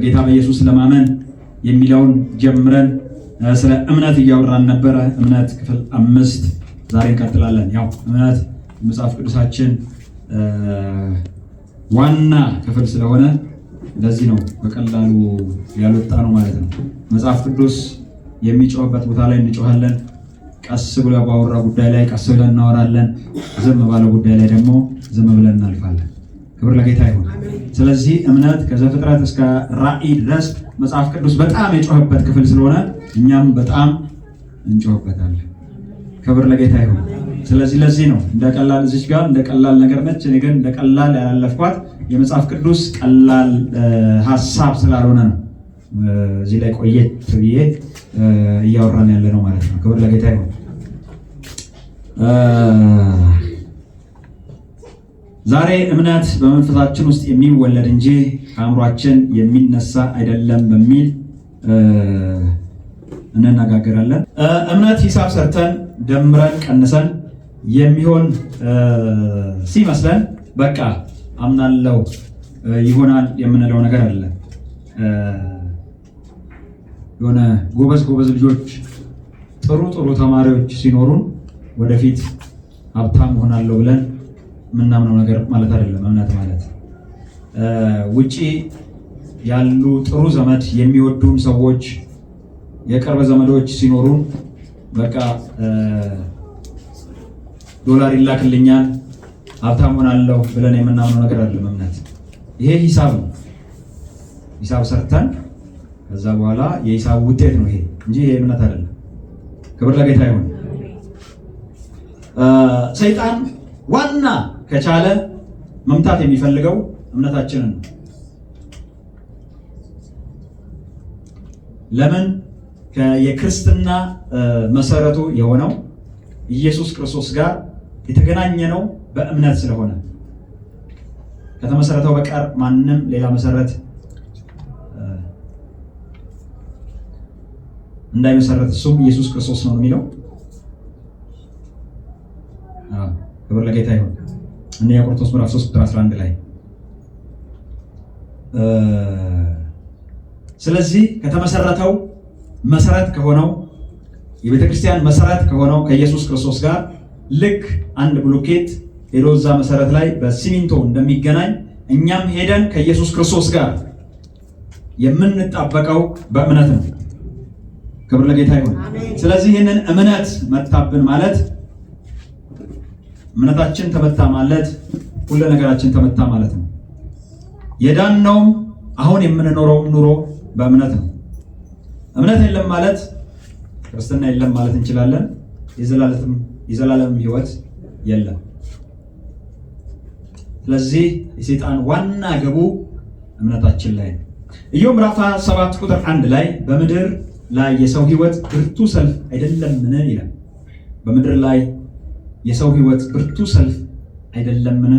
በጌታ በኢየሱስ ለማመን የሚለውን ጀምረን ስለ እምነት እያወራን ነበረ። እምነት ክፍል 5 ዛሬ እንቀጥላለን። ያው እምነት መጽሐፍ ቅዱሳችን ዋና ክፍል ስለሆነ ለዚህ ነው በቀላሉ ያልወጣ ነው ማለት ነው። መጽሐፍ ቅዱስ የሚጮህበት ቦታ ላይ እንጮሃለን። ቀስ ብሎ ባወራ ጉዳይ ላይ ቀስ ብለን እናወራለን። ዝም ባለው ጉዳይ ላይ ደግሞ ዝም ብለን እናልፋለን። ክብር ለጌታ ይሁን። ስለዚህ እምነት ከዘፍጥረት እስከ ራዕይ ድረስ መጽሐፍ ቅዱስ በጣም የጮህበት ክፍል ስለሆነ እኛም በጣም እንጮህበታለን። ክብር ለጌታ ይሁን። ስለዚህ ለዚህ ነው እንደቀላል እዚህ ጋር እንደቀላል ነገር ነች። እኔ ግን እንደቀላል ያላለፍኳት የመጽሐፍ ቅዱስ ቀላል ሐሳብ ስላልሆነ ነው እዚህ ላይ ቆየት ብዬ እያወራን ያለ ነው ማለት ነው። ክብር ለጌታ ይሁን። ዛሬ እምነት በመንፈሳችን ውስጥ የሚወለድ እንጂ ከአእምሯችን የሚነሳ አይደለም በሚል እንነጋገራለን። እምነት ሂሳብ ሰርተን ደምረን ቀንሰን የሚሆን ሲመስለን በቃ አምናለው ይሆናል የምንለው ነገር አለ። የሆነ ጎበዝ ልጆች ጥሩ ተማሪዎች ሲኖሩን ወደፊት ሀብታም ሆናለሁ ብለን የምናምነው ነገር ማለት አይደለም። እምነት ማለት ውጪ ያሉ ጥሩ ዘመድ የሚወዱን ሰዎች የቅርብ ዘመዶች ሲኖሩን በቃ ዶላር ይላክልኛል ሀብታም ሆናለሁ ብለን የምናምነው ነገር አይደለም እምነት። ይሄ ሂሳብ ነው። ሂሳብ ሰርተን ከዛ በኋላ የሂሳብ ውጤት ነው ይሄ እንጂ ይሄ እምነት አይደለም። ክብር ለጌታ ይሁን። ሰይጣን ዋና ከቻለ መምታት የሚፈልገው እምነታችንን ነው። ለምን? የክርስትና መሰረቱ የሆነው ኢየሱስ ክርስቶስ ጋር የተገናኘ ነው በእምነት ስለሆነ ከተመሰረተው በቀር ማንም ሌላ መሰረት እንዳይመሰረት እሱም ኢየሱስ ክርስቶስ ነው የሚለው። ክብር ለጌታ ይሁን። አንደኛ ቆሮንቶስ ምዕራፍ 3 ቁጥር 11 ላይ ስለዚህ ከተመሰረተው መሰረት ከሆነው የቤተ ክርስቲያን መሰረት ከሆነው ከኢየሱስ ክርስቶስ ጋር ልክ አንድ ብሎኬት ሄዶ እዛ መሰረት ላይ በሲሚንቶ እንደሚገናኝ እኛም ሄደን ከኢየሱስ ክርስቶስ ጋር የምንጣበቀው በእምነት ነው። ክብር ለጌታ ይሁን። ስለዚህ ይህንን እምነት መታብን ማለት እምነታችን ተመታ ማለት ሁሉ ነገራችን ተመታ ማለት ነው። የዳነውም አሁን የምንኖረው ኑሮ በእምነት ነው። እምነት የለም ማለት ክርስትና የለም ማለት እንችላለን። የዘላለም ሕይወት የለም። ስለዚህ የሰይጣን ዋና ገቡ እምነታችን ላይ ነው። ኢዮብ ምዕራፍ 7 ቁጥር 1 ላይ በምድር ላይ የሰው ሕይወት ብርቱ ሰልፍ አይደለምን ይላል። በምድር ላይ የሰው ሕይወት ብርቱ ሰልፍ አይደለምን?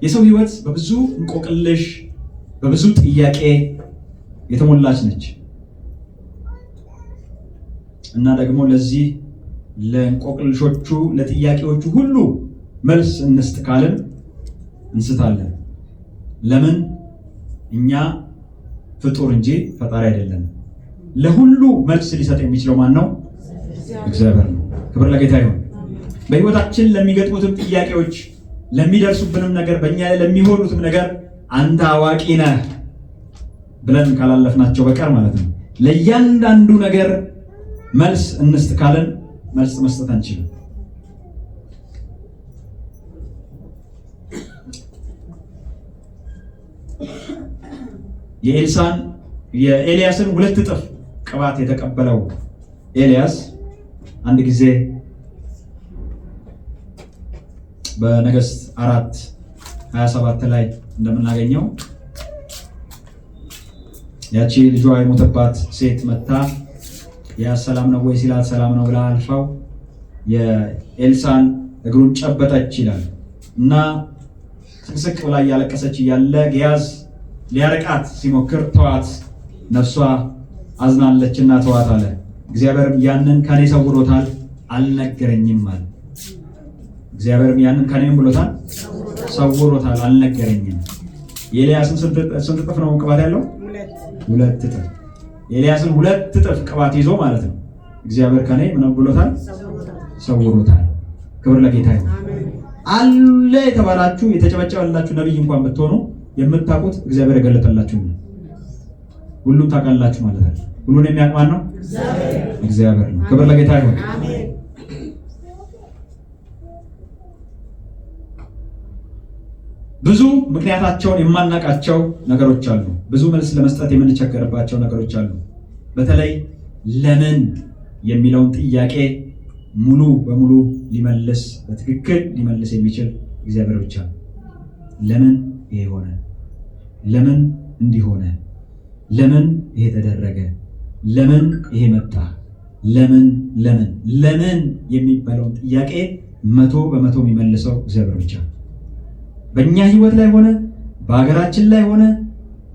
የሰው ሕይወት በብዙ እንቆቅልሽ በብዙ ጥያቄ የተሞላች ነች እና ደግሞ ለዚህ ለእንቆቅልሾቹ ለጥያቄዎቹ ሁሉ መልስ እንስጥ ካልን እንስታለን። ለምን? እኛ ፍጡር እንጂ ፈጣሪ አይደለም። ለሁሉ መልስ ሊሰጥ የሚችለው ማን ነው? እግዚአብሔር ነው። ክብር ለጌታ ይሁን። በህይወታችን ለሚገጥሙትም ጥያቄዎች ለሚደርሱብንም ነገር በእኛ ላይ ለሚሆኑትም ነገር አንተ አዋቂ ነህ ብለን ካላለፍናቸው በቀር ማለት ነው ለእያንዳንዱ ነገር መልስ እንስጥ ካልን መልስ መስጠት አንችልም። የኤልያስን 2 እጥፍ ቅባት የተቀበለው ኤልያስ አንድ ጊዜ በነገሥት 4:27 ላይ እንደምናገኘው ያቺ ልጇ የሞተባት ሴት መታ ሰላም ነው ወይ ሲላት ሰላም ነው ብላ አልፋው የኤልሳን እግሩን ጨበጠች ይላል እና ስቅስቅ ብላ እያለቀሰች እያለ ጊያዝ ሊያርቃት ሲሞክር ተዋት፣ ነፍሷ አዝናለችና ተዋት አለ። እግዚአብሔርም ያንን ከኔ ሰውሮታል አልነገረኝም አለ። እግዚአብሔርም ያንን ከኔ ብሎታል ሰውሮታል አልነገረኝም። የኤልያስን ስንት እጥፍ ነው ቅባት ያለው? 2 እጥፍ። ኤልያስን 2 እጥፍ ቅባት ይዞ ማለት ነው እግዚአብሔር ከኔ ምን ብሎታል? ሰውሮታል። ክብር ለጌታ ይሁን። አለ የተባላችሁ የተጨበጨበላችሁ ነብይ እንኳን ብትሆኑ የምታውቁት እግዚአብሔር የገለጠላችሁ ነው። ሁሉን ታውቃላችሁ ማለት አይደል። ሁሉን የሚያውቅ ማን ነው? እግዚአብሔር ነው። ክብር ለጌታ ይሁን። ብዙ ምክንያታቸውን የማናውቃቸው ነገሮች አሉ። ብዙ መልስ ለመስጠት የምንቸገርባቸው ነገሮች አሉ። በተለይ ለምን የሚለውን ጥያቄ ሙሉ በሙሉ ሊመልስ በትክክል ሊመልስ የሚችል እግዚአብሔር ብቻ ነው። ለምን ይሄ ሆነ? ለምን እንዲህ ሆነ? ለምን ይሄ ተደረገ? ለምን ይሄ መጣ? ለምን የሚባለውን ጥያቄ 100% የሚመልሰው እግዚአብሔር ብቻ ነው። በእኛ ህይወት ላይ ሆነ በሀገራችን ላይ ሆነ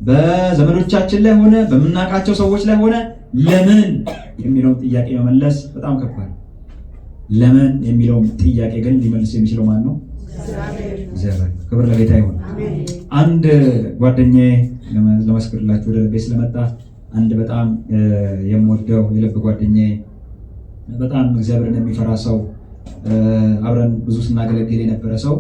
በዘመዶቻችን ላይ ሆነ በምናውቃቸው ሰዎች ላይ ሆነ ለምን የሚለውን ጥያቄ መመለስ በጣም ከባድ ነው። ለምን የሚለውን ጥያቄ ግን ሊመልስ የሚችለው ማን ነው? እግዚአብሔር። ክብር ለጌታ ይሁን። አንድ ጓደኛዬ ለመስክርላችሁ ወደ ልቤ ስለመጣ አንድ በጣም የምወደው የልብ ጓደኛዬ በጣም እግዚአብሔርን የሚፈራ ሰው አብረን ብዙ ስናገለግል የነበረ ሰው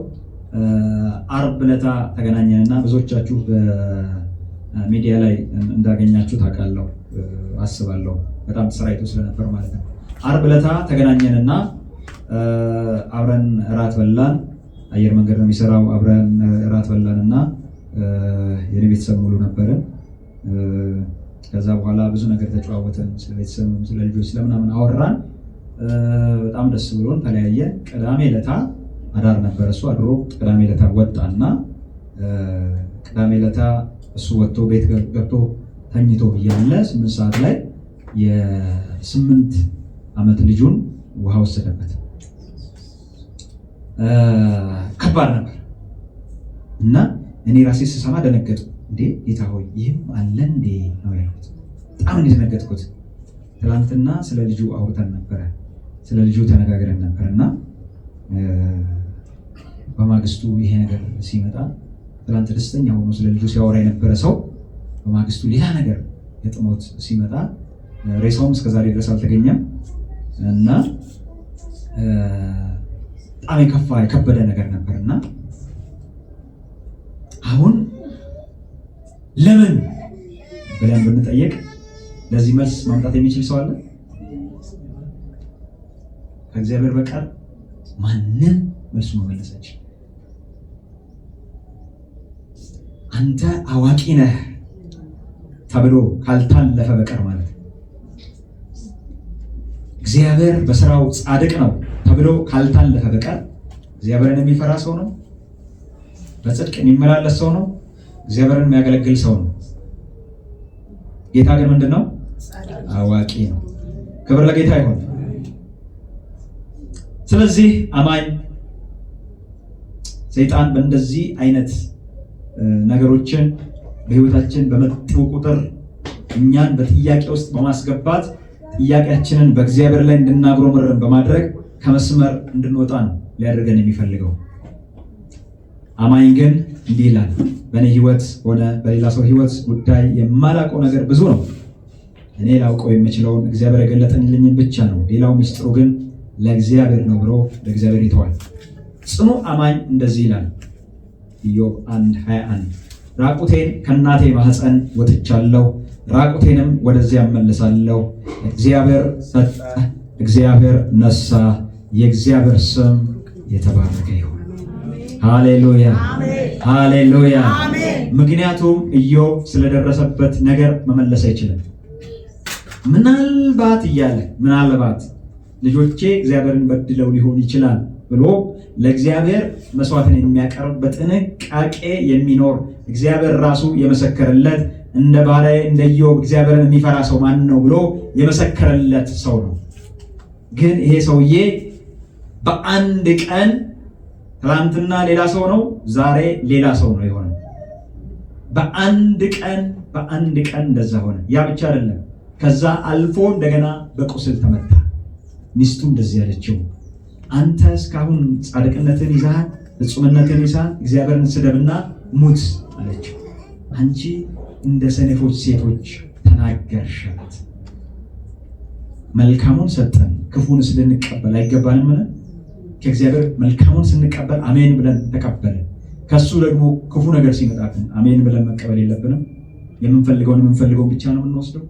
ዓርብ ዕለት ተገናኘንና ብዙዎቻችሁ በሚዲያ ላይ እንዳገኛችሁ ታውቃለሁ አስባለሁ። በጣም ተሰራይቶ ስለነበር ማለት ነው። ዓርብ ዕለት ተገናኘንና አብረን እራት በላን። አየር መንገድ ነው የሚሰራው። አብረን እራት በላንና የኔ ቤተሰብ ሙሉ ነበርን። ከዛ በኋላ ብዙ ነገር ተጨዋወተን። ስለ ቤተሰብ፣ ስለ ልጆች፣ ስለምናምን አወራን። በጣም ደስ ብሎን ተለያየን። ቅዳሜ ዕለት አዳር ነበር እሱ አድሮ ቅዳሜ ዕለት ወጣና ቅዳሜ ዕለት እሱ ወጥቶ ቤት ገብቶ ተኝቶ እያለ 8 ሰዓት ላይ የ8 ዓመት ልጁን ውሃ ወሰደበት። ከባድ ነበር እና እኔ ራሴ ስሰማ ደነገጥኩ። እንዴ ጌታ ሆይ ይህም አለ እንዴ ነው ያልኩት። በጣም ደነገጥኩት። ትናንትና ስለ ልጁ አውርተን ነበረ፣ ስለ ልጁ ተነጋግረን ነበርና በማግስቱ ይሄ ነገር ሲመጣ ትናንት ደስተኛ ሆኖ ስለ ልጁ ሲያወራ የነበረ ሰው በማግስቱ ሌላ ነገር ገጥሞት ሲመጣ ሬሳውም እስከዛሬ ድረስ አልተገኘም እና በጣም የከበደ ነገር ነበርና አሁን ለምን ብለን ብንጠየቅ ለዚህ መልስ ማምጣት የሚችል ሰው አለ? ከእግዚአብሔር በቀር ማንም መልሱ መመለስ አይችልም። አንተ አዋቂ ነህ ተብሎ ካልታለፈ በቀር ማለት ነው። እግዚአብሔር በስራው ጻድቅ ነው ተብሎ ካልታለፈ በቀር እግዚአብሔርን የሚፈራ ሰው ነው፣ በጽድቅ የሚመላለስ ሰው ነው፣ እግዚአብሔርን የሚያገለግል ሰው ነው። ጌታ ግን ምንድነው? አዋቂ ነው። ክብር ለጌታ ይሁን። ስለዚህ አማኝ ሰይጣን በእንደዚህ አይነት ነገሮችን በህይወታችን በመጡ ቁጥር እኛን በጥያቄ ውስጥ በማስገባት ጥያቄያችንን በእግዚአብሔር ላይ እንድናጉረመርም በማድረግ ከመስመር እንድንወጣ ነው ሊያደርገን የሚፈልገው። አማኝ ግን እንዲህ ይላል፣ በእኔ ህይወት ሆነ በሌላ ሰው ህይወት ጉዳይ የማላውቀው ነገር ብዙ ነው። እኔ ላውቀው የምችለውን እግዚአብሔር የገለጠልኝን ብቻ ነው። ሌላው ሚስጥሩ ግን ለእግዚአብሔር ነው ብሎ ለእግዚአብሔር ይተዋል። ጽኑ አማኝ እንደዚህ ይላል ኢዮብ 1:21 ራቁቴን ከእናቴ ማህፀን ወጥቻለሁ፣ ራቁቴንም ወደዚያ እመለሳለሁ። እግዚአብሔር ሰጠ፣ እግዚአብሔር ነሳ፣ የእግዚአብሔር ስም የተባረከ ይሁን። ሃሌሉያ ሃሌሉያ። ምክንያቱም ኢዮብ ስለደረሰበት ነገር መመለስ አይችልም። ምናልባት እያለ ምናልባት ልጆቼ እግዚአብሔርን በድለው ሊሆን ይችላል ብሎ ለእግዚአብሔር መስዋዕትን የሚያቀርብ በጥንቃቄ የሚኖር እግዚአብሔር ራሱ የመሰከረለት እንደ ባሪያዬ እንደ ኢዮብ እግዚአብሔርን የሚፈራ ሰው ማን ነው ብሎ የመሰከረለት ሰው ነው። ግን ይሄ ሰውዬ በአንድ ቀን ትናንትና ሌላ ሰው ነው፣ ዛሬ ሌላ ሰው ነው የሆነው። በአንድ ቀን እንደዛ ሆነ። ያ ብቻ አይደለም፣ ከዛ አልፎ እንደገና በቁስል ተመታ። ሚስቱ እንደዚህ ያለችው አንተ እስካሁን ጻድቅነትን ይዛል፣ ፍጹምነትን ይዛል፣ እግዚአብሔርን ስደብና ሙት አለችው። አንቺ እንደ ሰነፎች ሴቶች ተናገርሻት። መልካሙን ሰጠን ክፉንስ ልንቀበል አይገባንም? ከእግዚአብሔር መልካሙን ስንቀበል አሜን ብለን ተቀበልን። ከሱ ደግሞ ክፉ ነገር ሲመጣብን አሜን ብለን መቀበል የለብንም? የምንፈልገውን ብቻ ነው የምንወስደው።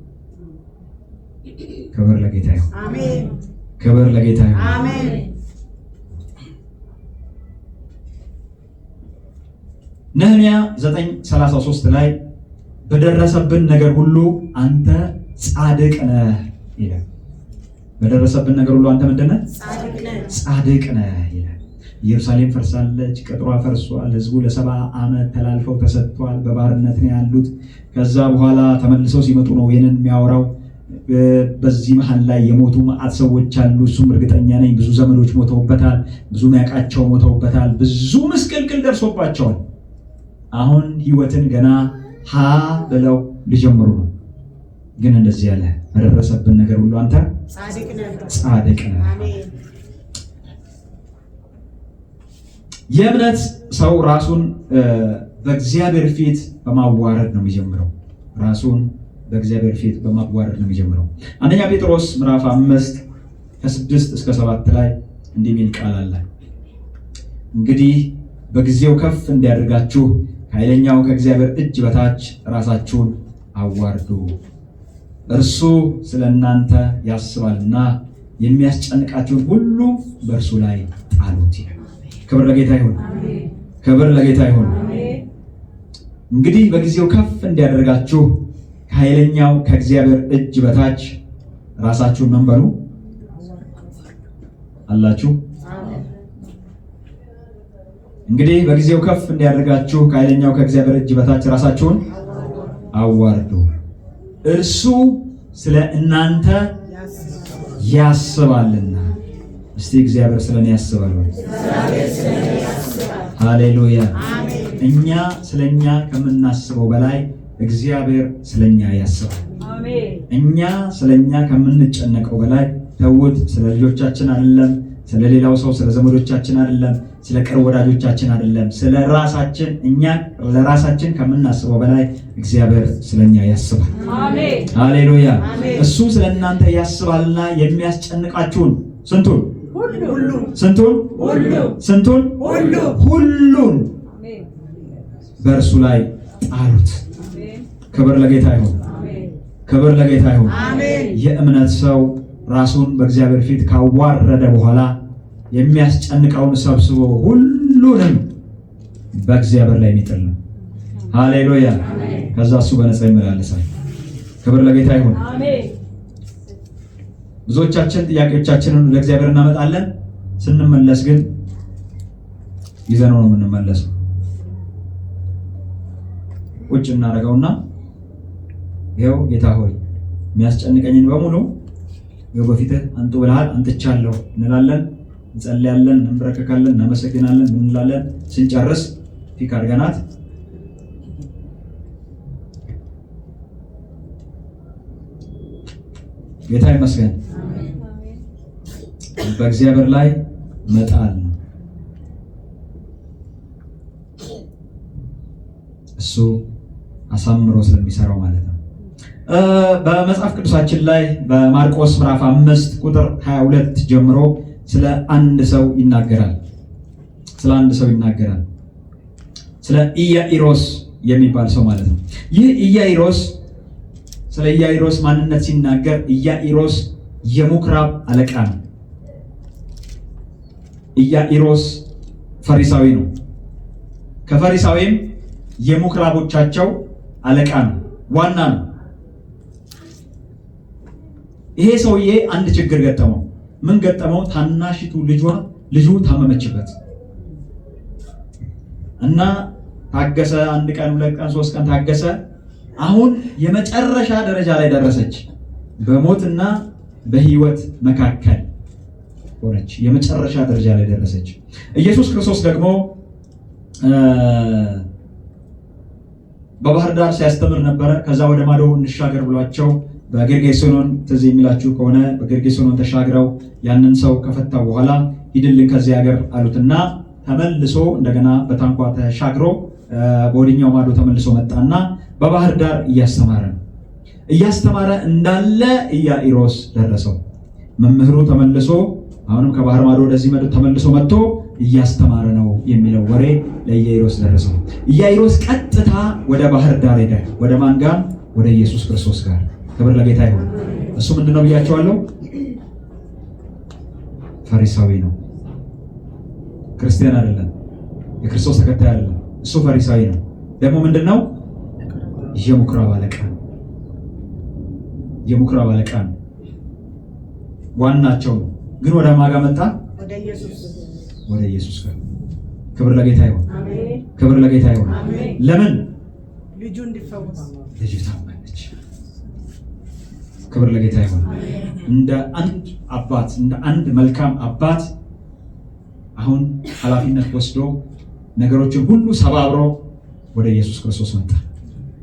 ክብር ለጌታ ይሁን። አሜን። ክብር ለጌታ ይሁን። አሜን። ነህምያ 9:33 ላይ በደረሰብን ነገር ሁሉ አንተ ጻድቅ ነህ ይላል። በደረሰብን ነገር ሁሉ አንተ ምንድን ነህ? ጻድቅ ነህ ይላል። ኢየሩሳሌም ፈርሳለች፣ ቅጥሯ ፈርሷል። ህዝቡ ለ70 ዓመት ተላልፈው ተሰጥቷል። በባርነት ነው ያሉት። ከዛ በኋላ ተመልሰው ሲመጡ ነው ይህንን የሚያወራው። በዚህ መሀል ላይ የሞቱ መዓት ሰዎች አሉ። እሱም እርግጠኛ ነኝ ብዙ ዘመዶች ሞተውበታል፣ ብዙ ሚያውቃቸው ሞተውበታል፣ ብዙ ምስቅልቅል ደርሶባቸዋል። አሁን ህይወትን ገና ሀ ብለው ሊጀምሩ ነው። ግን እንደዚህ ያለ በደረሰብን ነገር ሁሉ አንተ ጻድቅ ነህ። የእምነት ሰው ራሱን በእግዚአብሔር ፊት በማዋረድ ነው የሚጀምረው። ራሱን በእግዚአብሔር ፊት በማዋረድ ነው የሚጀምረው። አንደኛ ጴጥሮስ ምዕራፍ 5:6-7 ላይ እንዲህ የሚል ቃል አለ። እንግዲህ በጊዜው ከፍ እንዲያደርጋችሁ ከኃይለኛው ከእግዚአብሔር እጅ በታች ራሳችሁን አዋርዱ፣ እርሱ ስለ እናንተ ያስባልና የሚያስጨንቃችሁን ሁሉ በእርሱ ላይ ጣሉት ይላል። ክብር ለጌታ ይሁን። ክብር ለጌታ ይሁን። እንግዲህ በጊዜው ከፍ እንዲያደርጋችሁ ከኃይለኛው ከእግዚአብሔር እጅ በታች ራሳችሁን ምን በሉ አላችሁ። እንግዲህ በጊዜው ከፍ እንዲያደርጋችሁ ከኃይለኛው ከእግዚአብሔር እጅ በታች ራሳችሁን አዋርዱ፣ እርሱ ስለ እናንተ ያስባልና። እስቲ እግዚአብሔር ስለኔ ያስባል። ሃሌሉያ። እኛ ስለኛ ከምናስበው በላይ እግዚአብሔር ስለኛ ያስባል። እኛ ስለኛ ከምንጨነቀው በላይ ተውት። ስለ ልጆቻችን አይደለም፣ ስለ ሌላው ሰው፣ ስለ ዘመዶቻችን አይደለም፣ ስለ ቅርብ ወዳጆቻችን አይደለም፣ ስለ ራሳችን። እኛ ለራሳችን ከምናስበው በላይ እግዚአብሔር ስለኛ ያስባል። አሜን። ሃሌሉያ። እሱ ስለ እናንተ ያስባልና የሚያስጨንቃችሁን ስንቱን ሁሉን በእርሱ ላይ ጣሉት። ክብር ለጌታ ይሁን። ክብር ለጌታ ይሁን። የእምነት ሰው ራሱን በእግዚአብሔር ፊት ካዋረደ በኋላ የሚያስጨንቀውን ሰብስቦ ሁሉንም በእግዚአብሔር ላይ የሚጥል ነው። ሃሌሉያ። ከዛ እሱ በነፃ ይመላለሳል። ክብር ለጌታ ይሁን። ብዙዎቻችን ጥያቄዎቻችንን ለእግዚአብሔር እናመጣለን። ስንመለስ ግን ይዘነው ነው የምንመለሰው። ቁጭ እናደርገውና ይኸው ጌታ ሆይ የሚያስጨንቀኝን በሙሉ ይኸው በፊትህ አንጡ ብለሃል፣ አንጥቻለሁ እንላለን፣ እንጸልያለን፣ እንበረከካለን፣ እናመሰግናለን፣ እንላለን። ስንጨርስ ፒክ አድርገናት ጌታ ይመስገን በእግዚአብሔር ላይ መጣል ነው። እሱ አሳምሮ ስለሚሰራው ማለት ነው። በመጽሐፍ ቅዱሳችን ላይ በማርቆስ ምዕራፍ 5:22 ጀምሮ ስለ አንድ ሰው ይናገራል። ስለ ኢያኢሮስ የሚባል ሰው ማለት ነው። ይህ ኢያኢሮስ ስለ ኢያኢሮስ ማንነት ሲናገር ኢያኢሮስ የምኩራብ አለቃ ነው። ኢያኢሮስ ፈሪሳዊ ነው። ከፈሪሳዊም የምኩራቦቻቸው አለቃ ነው፣ ዋና ነው። ይሄ ሰውዬ አንድ ችግር ገጠመው። ምን ገጠመው? ታናሽቱ ልጁ ታመመችበት እና ታገሰ። 1 ቀን 2 ቀን 3 ቀን ታገሰ። አሁን የመጨረሻ ደረጃ ላይ ደረሰች። በሞትና በሕይወት መካከል ሆነች። የመጨረሻ ደረጃ ላይ ደረሰች። ኢየሱስ ክርስቶስ ደግሞ በባህር ዳር ሲያስተምር ነበረ። ከዛ ወደ ማዶ እንሻገር ብሏቸው በጌርጌሴኖን ትዝ የሚላችሁ ከሆነ በጌርጌሴኖን ተሻግረው ያንን ሰው ከፈታው በኋላ ሂድልን ከዚህ ሀገር አሉትና ተመልሶ እንደገና በታንኳ ተሻግሮ በወዲኛው ማዶ ተመልሶ መጣና በባህር ዳር እያስተማረ እንዳለ ኢያኢሮስ ደረሰው። መምህሩ ተመልሶ አሁንም ከባህር ማዶ ወደዚህ ተመልሶ መጥቶ እያስተማረ ነው የሚለው ወሬ ለኢያኢሮስ ደረሰው። ኢያኢሮስ ቀጥታ ወደ ባህር ዳር ሄደ። ወደ ማን ጋር? ወደ ኢየሱስ ክርስቶስ ጋር። ክብር ለጌታ ይሁን። እሱ ምንድነው ብያቸዋለሁ? ፈሪሳዊ ነው። ክርስቲያን አይደለም፣ የክርስቶስ ተከታይ አይደለም። እሱ ፈሪሳዊ ነው። ደግሞ ምንድነው? የምኩራብ አለቃ ነው። ዋናቸው ነው። ግን ወደ ማጋ መጣ? ወደ ኢየሱስ ጋር። ክብር ለጌታ ይሁን። ክብር ለጌታ ይሁን። ለምን? ልጁ እንዲፈወስ። ልጁ ታመመች። ክብር ለጌታ ይሁን። እንደ አንድ አባት፣ እንደ አንድ መልካም አባት አሁን ኃላፊነት ወስዶ ነገሮችን ሁሉ ሰባብሮ ወደ ኢየሱስ ክርስቶስ መጣ።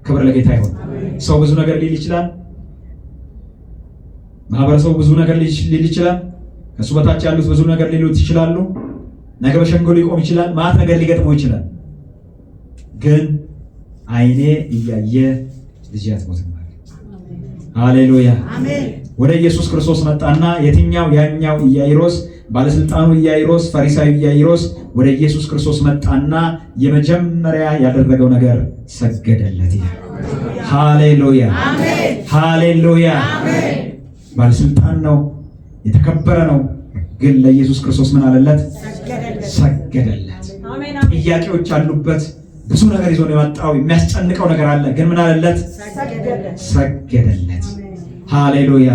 ክብር ለጌታ ይሁን። ሰው ብዙ ነገር ሊል ይችላል። ማህበረሰቡ ብዙ ነገር ሊል ይችላል። ከሱ በታች ያሉት ብዙ ነገር ሊሉት ይችላሉ። ነገ በሸንጎ ሊቆም ይችላል። ማት ነገር ሊገጥመው ይችላል። ግን አይኔ እያየ ልጅ አትሞትም ማለት። ሃሌሉያ አሜን። ወደ ኢየሱስ ክርስቶስ መጣና ያኛው ኢያኢሮስ፣ ባለስልጣኑ ኢያኢሮስ፣ ፈሪሳዊ ኢያኢሮስ ወደ ኢየሱስ ክርስቶስ መጣና የመጀመሪያ ያደረገው ነገር ሰገደለት። ሃሌሉያ አሜን። ሃሌሉያ አሜን። ባለስልጣን ነው፣ የተከበረ ነው። ግን ለኢየሱስ ክርስቶስ ምን አለለት? ሰገደለት። ጥያቄዎች አሉበት። ብዙ ነገር ይዞ ነው የመጣው። የሚያስጨንቀው ነገር አለ። ግን ምን አለለት? ሰገደለት። ሃሌሉያ።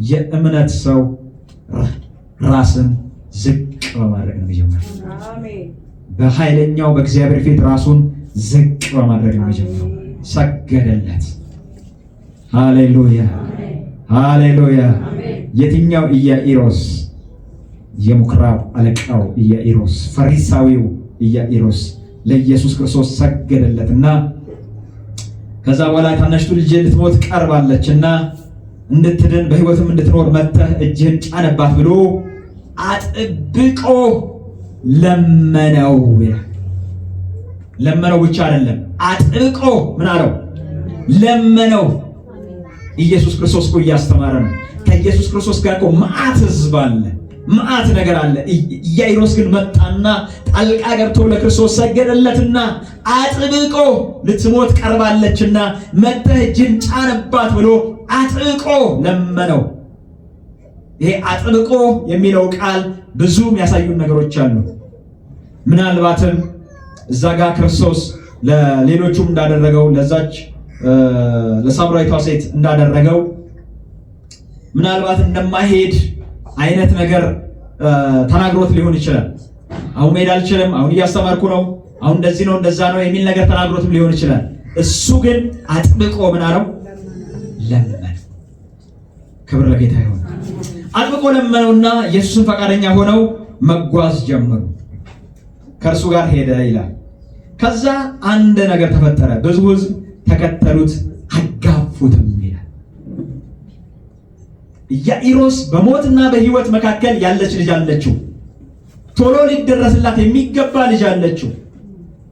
የእምነት ሰው ራስን ዝቅ በማድረግ ነው የሚጀምረው። በኃይለኛው በእግዚአብሔር ፊት ራሱን ዝቅ በማድረግ ነው የሚጀምረው። ሰገደለት። ሃሌሉያ ሃሌሉያ። የትኛው ኢያኢሮስ? የምኩራብ አለቃው ኢያኢሮስ፣ ፈሪሳዊው ኢያኢሮስ ለኢየሱስ ክርስቶስ ሰገደለትና ከዛ በኋላ ታናሽቱ ልጅ ልትሞት ቀርባለችና እንድትድን በሕይወትም እንድትኖር መጥተህ እጅህን ጫነባት ብሎ አጥብቆ ለመነው። ለመነው ብቻ አይደለም፣ አጥብቆ ምን አለው? ለመነው። ኢየሱስ ክርስቶስ እኮ እያስተማረ ነው። ከኢየሱስ ክርስቶስ ጋር እኮ መዓት ሕዝብ አለ፣ መዓት ነገር አለ። ኢያኢሮስ ግን መጣና ጣልቃ ገብቶ ለክርስቶስ ሰገደለትና አጥብቆ ልትሞት ቀርባለችና መጥተህ እጅህን ጫነባት ብሎ አጥብቆ ለመነው። ይሄ አጥብቆ የሚለው ቃል ብዙ የሚያሳዩን ነገሮች አሉ። ምናልባትም እዛ ጋር ክርስቶስ ለሌሎቹም እንዳደረገው ለዛች ለሳምራዊቷ ሴት እንዳደረገው ምናልባት እንደማይሄድ አይነት ነገር ተናግሮት ሊሆን ይችላል። አሁን መሄድ አልችልም፣ አሁን እያስተማርኩ ነው፣ አሁን እንደዚህ ነው እንደዛ ነው የሚል ነገር ተናግሮትም ሊሆን ይችላል። እሱ ግን አጥብቆ ምን አለው? ለመነ። ክብር ለጌታ ይሁን። አጥብቆ ለመነውና ኢየሱስን ፈቃደኛ ሆነው መጓዝ ጀመሩ። ከእርሱ ጋር ሄደ ይላል። ከዛ አንድ ነገር ተፈጠረ። ብዙ ሕዝብ ተከተሉት፣ አጋፉትም ይላል። ኢያኢሮስ በሞትና በሕይወት መካከል ያለች ልጅ አለችው። ቶሎ ሊደረስላት የሚገባ ልጅ አለችው።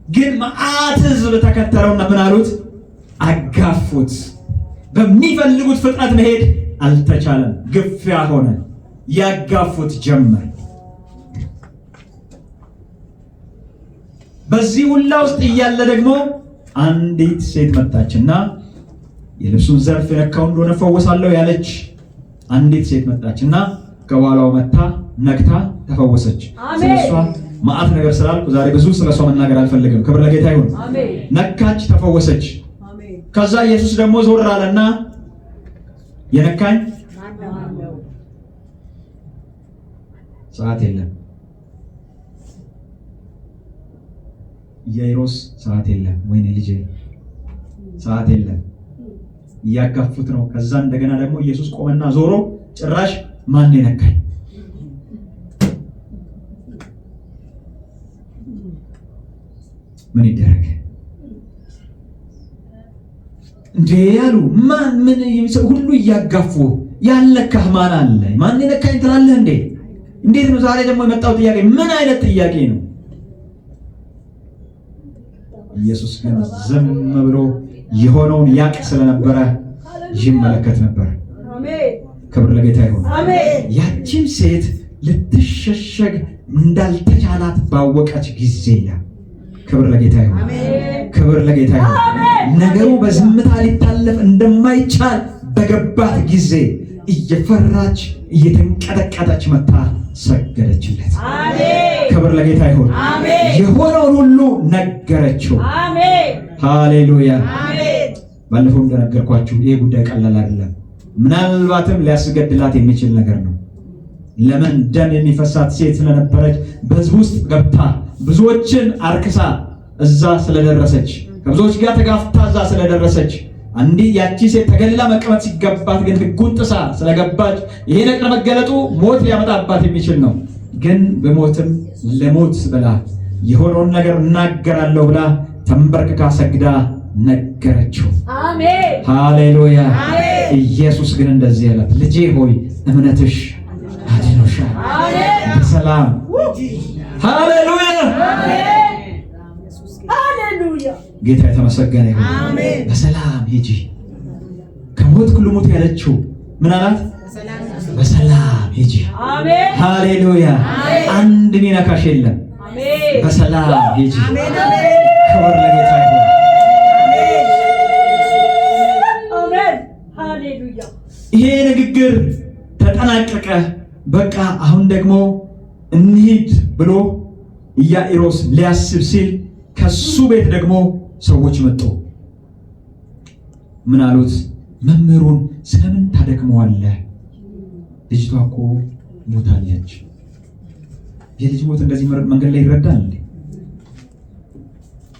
ግን መዓት ሕዝብ ተከተለውና ምን አሉት? አጋፉት። በሚፈልጉት ፍጥነት መሄድ አልተቻለም። ግፊያ ሆነ። ያጋፉት ጀመር። በዚህ ሁላ ውስጥ እያለ ደግሞ አንዲት ሴት መጣችና የልብሱን ዘርፍ የነካው እንደሆነ ፈወሳለሁ ያለች አንዲት ሴት መጣችና ከኋላው መታ ነክታ ተፈወሰች። ስለሷ መዓት ነገር ስላልኩ ዛሬ ብዙ ስለሷ መናገር አልፈልግም። ክብር ለጌታ ይሁን። ነካች፣ ተፈወሰች። ከዛ ኢየሱስ ደግሞ ዞር አለና የነካኝ ሰዓት የለም፣ ኢያኢሮስ ሰዓት የለም፣ ወይኔ ልጄ ሰዓት የለም፣ እያጋፉት ነው። ከዛ እንደገና ደግሞ ኢየሱስ ቆመና ዞሮ ጭራሽ ማን የነካኝ ምን ይደረግ እንዴ ያሉ ማን ምን ሁሉ እያጋፉ ያለካህ ማን አለ? ማን የነካኝ ትላለህ እንዴ? እንዴት ነው ዛሬ ደግሞ የመጣው ጥያቄ? ምን አይነት ጥያቄ ነው? ኢየሱስ ግን ዝም ብሎ የሆነውን ያቅ ስለነበረ ይመለከት ነበር። ክብር ለጌታ ይሁን። ያቺም ሴት ልትሸሸግ እንዳልተቻላት ባወቀች ጊዜ ክብር ለጌታ ይሁን። ክብር ለጌታ ይሁን። ነገሩ በዝምታ ሊታለፍ እንደማይቻል በገባት ጊዜ እየፈራች እየተንቀጠቀጠች መታ ሰገደችለት። ክብር ለጌታ ይሁን። የሆነውን ሁሉ ነገረችው። ሃሌሉያ። ባለፈው እንደነገርኳችሁ ይሄ ጉዳይ ቀላል አይደለም። ምናልባትም ሊያስገድላት የሚችል ነገር ነው። ለምን? ደም የሚፈሳት ሴት ስለነበረች በሕዝብ ውስጥ ገብታ ብዙዎችን አርክሳ እዛ ስለደረሰች ከብዙዎች ጋር ተጋፍታ እዛ ስለደረሰች አንዲት ያቺ ሴት ተገልላ መቀመጥ ሲገባት ግን ሕጉን ጥሳ ስለገባች ይሄ ነገር መገለጡ ሞት ሊያመጣባት የሚችል ነው። ግን በሞትም ለሞት ብላ የሆነውን ነገር እናገራለሁ ብላ ተንበርክካ ሰግዳ ነገረችው። አሜን ሃሌሉያ። ኢየሱስ ግን እንደዚህ አላት፣ ልጄ ሆይ እምነትሽ አድኖሻል። በሰላም ሃሌሉያ ሃሌሉያ። ጌታ የተመሰገነ ይሁን። በሰላም ሂጂ። ከሞት ሁሉ ሞት ያለችው ምን አላት? በሰላም ሂጂ። አሜን ሃሌሉያ። አንድ ሚነካሽ የለም። በሰላም ሂጂ። ክብር ለጌታ ይሁን። ይሄ ንግግር ተጠናቀቀ። በቃ አሁን ደግሞ እንሂድ ብሎ ኢያኢሮስ ሊያስብ ሲል ከሱ ቤት ደግሞ ሰዎች መጡ። ምን አሉት? መምህሩን ስለምን ታደክመዋለህ? ልጅቷ እኮ ሞታለች። የልጅ ሞት እንደዚህ መንገድ ላይ ይረዳል እንዴ?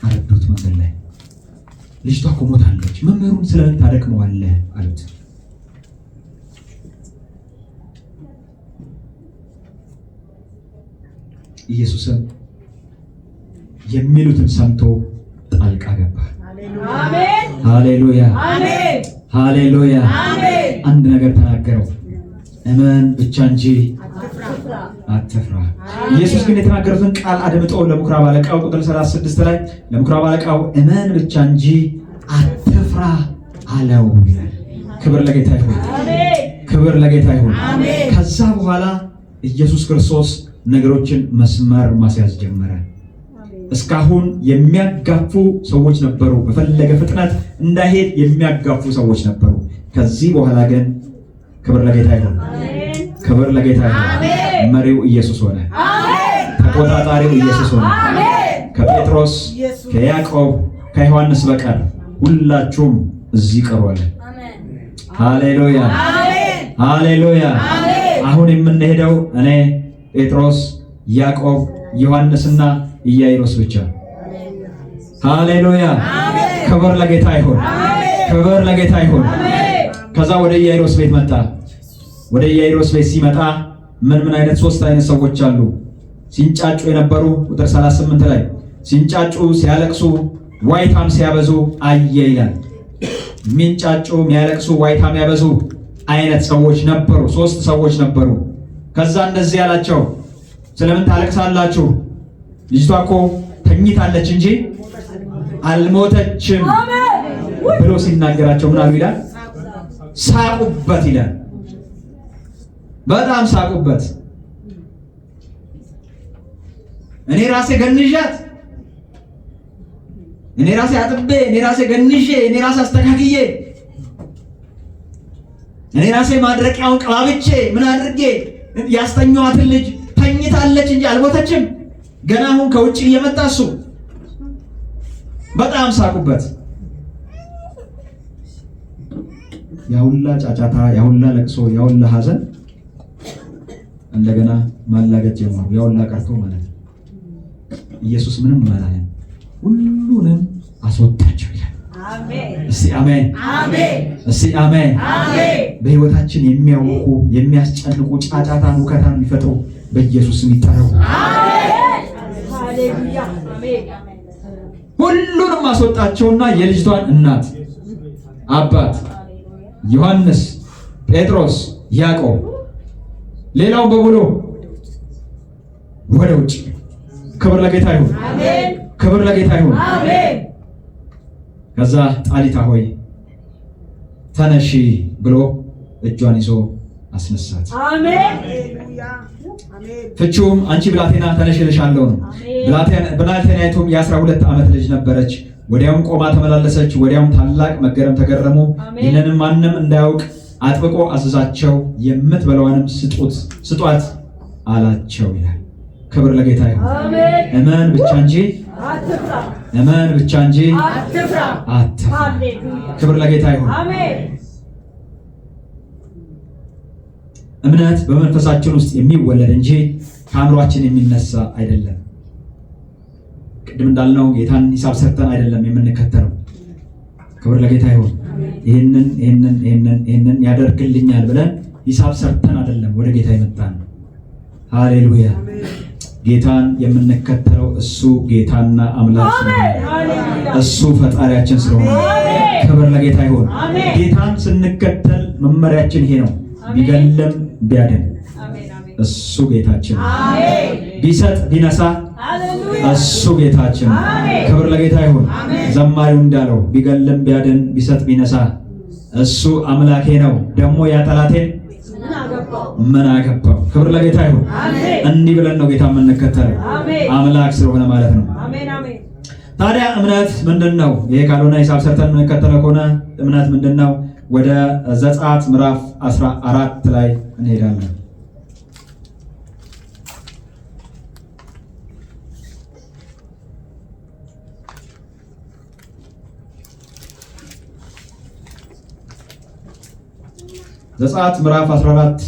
አረዱት። መንገድ ላይ ልጅቷ እኮ ሞታለች፣ መምህሩን ስለምን ታደክመዋለህ አሉት። ኢየሱስም የሚሉትን ሰምቶ ጣልቃ ገባ። አሜን ሃሌሉያ አሜን ሃሌሉያ አሜን። አንድ ነገር ተናገረው፣ እመን ብቻ እንጂ አትፍራ። ኢየሱስ ግን የተናገሩትን ቃል አድምጦ ለምኩራብ አለቃው ቁጥር 36 ላይ ለምኩራብ አለቃው እመን ብቻ እንጂ አትፍራ አለው። ክብር ለጌታ ይሁን። ክብር ለጌታ ይሁን። ከዛ በኋላ ኢየሱስ ክርስቶስ ነገሮችን መስመር ማስያዝ ጀመረ። እስካሁን የሚያጋፉ ሰዎች ነበሩ። በፈለገ ፍጥነት እንዳይሄድ የሚያጋፉ ሰዎች ነበሩ። ከዚህ በኋላ ግን ክብር ለጌታ ይሁን። ክብር ለጌታ ይሁን። መሪው ኢየሱስ ሆነ። ተቆጣጣሪው ኢየሱስ ሆነ። ከጴጥሮስ ከያዕቆብ ከዮሐንስ በቀር ሁላችሁም እዚህ ቀርቧል። ሃሌሉያ ሃሌሉያ። አሁን የምንሄደው እኔ ጴጥሮስ፣ ያዕቆብ፣ ዮሐንስና ኢያኢሮስ ብቻ። ሃሌሉያ ክብር ለጌታ ይሁን። ክብር ለጌታ ይሁን። ከዛ ወደ ኢያኢሮስ ቤት መጣ። ወደ ኢያኢሮስ ቤት ሲመጣ ምን አይነት ሶስት አይነት ሰዎች አሉ ሲንጫጩ የነበሩ። ቁጥር 38 ላይ ሲንጫጩ፣ ሲያለቅሱ፣ ዋይታም ሲያበዙ አየ ይላል። ሚንጫጩ፣ የሚያለቅሱ፣ ዋይታም ያበዙ አይነት ሰዎች ነበሩ። ሶስት ሰዎች ነበሩ። ከዛ እንደዚህ ያላቸው፣ ስለምን ታለቅሳላችሁ? ልጅቷ እኮ ተኝታለች እንጂ አልሞተችም ብሎ ሲናገራቸው ምን አሉ ይላል? ሳቁበት ይላል። በጣም ሳቁበት። እኔ ራሴ ገንዣት፣ እኔ ራሴ አጥቤ፣ እኔ ራሴ ገንዤ፣ እኔ ራሴ አስተካክዬ፣ እኔ ራሴ ማድረቂያውን ቀባብቼ ምን አድርጌ ያስተኛዋትን ልጅ ተኝታለች እንጂ አልሞተችም። ገና አሁን ከውጭ እየመጣ እሱ በጣም ሳቁበት። ያውላ ጫጫታ፣ ያውላ ለቅሶ፣ ያውላ ሐዘን እንደገና ማላገጥ ጀመሩ። ያውላ ቀርቶ ማለት ነው። ኢየሱስ ምንም አላለም፣ ሁሉንም አስወጣቸው ይላል። አሜን። እስቲ አሜን አሜን። እስቲ አሜን አሜን። በህይወታችን የሚያውቁ የሚያስጨንቁ ጫጫታን ውከታን የሚፈጥሩ በኢየሱስ ስም ይጠረጉ። አሜን ሃሌሉያ አሜን። ሁሉንም አስወጣቸውና የልጅቷን እናት፣ አባት፣ ዮሐንስ፣ ጴጥሮስ፣ ያዕቆብ፣ ሌላው በሙሉ ወደ ውጭ። ክብር ለጌታ ይሁን። አሜን። ክብር ለጌታ ይሁን። አሜን። ከዛ ጣሊታ ሆይ ተነሺ ብሎ እጇን ይዞ አስነሳት። አሜን። ፍቺውም አንቺ ብላቴና ተነሽ እልሻለሁ ነው። ብላቴናይቱም የ12 ዓመት ልጅ ነበረች። ወዲያውም ቆማ ተመላለሰች። ወዲያውም ታላቅ መገረም ተገረሙ። ይህንንም ማንም እንዳያውቅ አጥብቆ አዘዛቸው። የምትበላዋንም ስጧት አላቸው ይላል። ክብር ለጌታ ይሁን። እመን ብቻ እንጂ አትፍራ። እመን ብቻ እንጂ አትፍራ። ክብር ለጌታ ይሁን። እምነት በመንፈሳችን ውስጥ የሚወለድ እንጂ ከአእምሯችን የሚነሳ አይደለም። ቅድም እንዳልነው ጌታን ሂሳብ ሰርተን አይደለም የምንከተለው። ክብር ለጌታ ይሁን። ይህንን ያደርግልኛል ብለን ሂሳብ ሰርተን አይደለም ወደ ጌታ የመጣን። ሃሌሉያ። ጌታን የምንከተለው እሱ ጌታና አምላክ ስለሆነ እሱ ፈጣሪያችን ስለሆነ ክብር ለጌታ ይሁን። ጌታን ስንከተል መመሪያችን ይሄ ነው። ቢገለም ቢያድን እሱ ጌታችን፣ ቢሰጥ ቢነሳ እሱ ጌታችን። ክብር ለጌታ ይሁን። ዘማሪው እንዳለው ቢገለም ቢያድን ቢሰጥ ቢነሳ እሱ አምላኬ ነው፣ ደግሞ ያ ጠላቴን ምን አገባው። ክብር ለጌታ ይሁን። እንዲህ ብለን ነው ጌታ የምንከተለው አምላክ ስለሆነ ማለት ነው። ታዲያ እምነት ምንድነው? ይሄ ካልሆነ ሂሳብ ሰርተን የምንከተለው ከሆነ እምነት ምንድነው? ወደ ዘጸአት ምዕራፍ 14 ላይ እንሄዳለን። ዘጸአት ምዕራፍ 14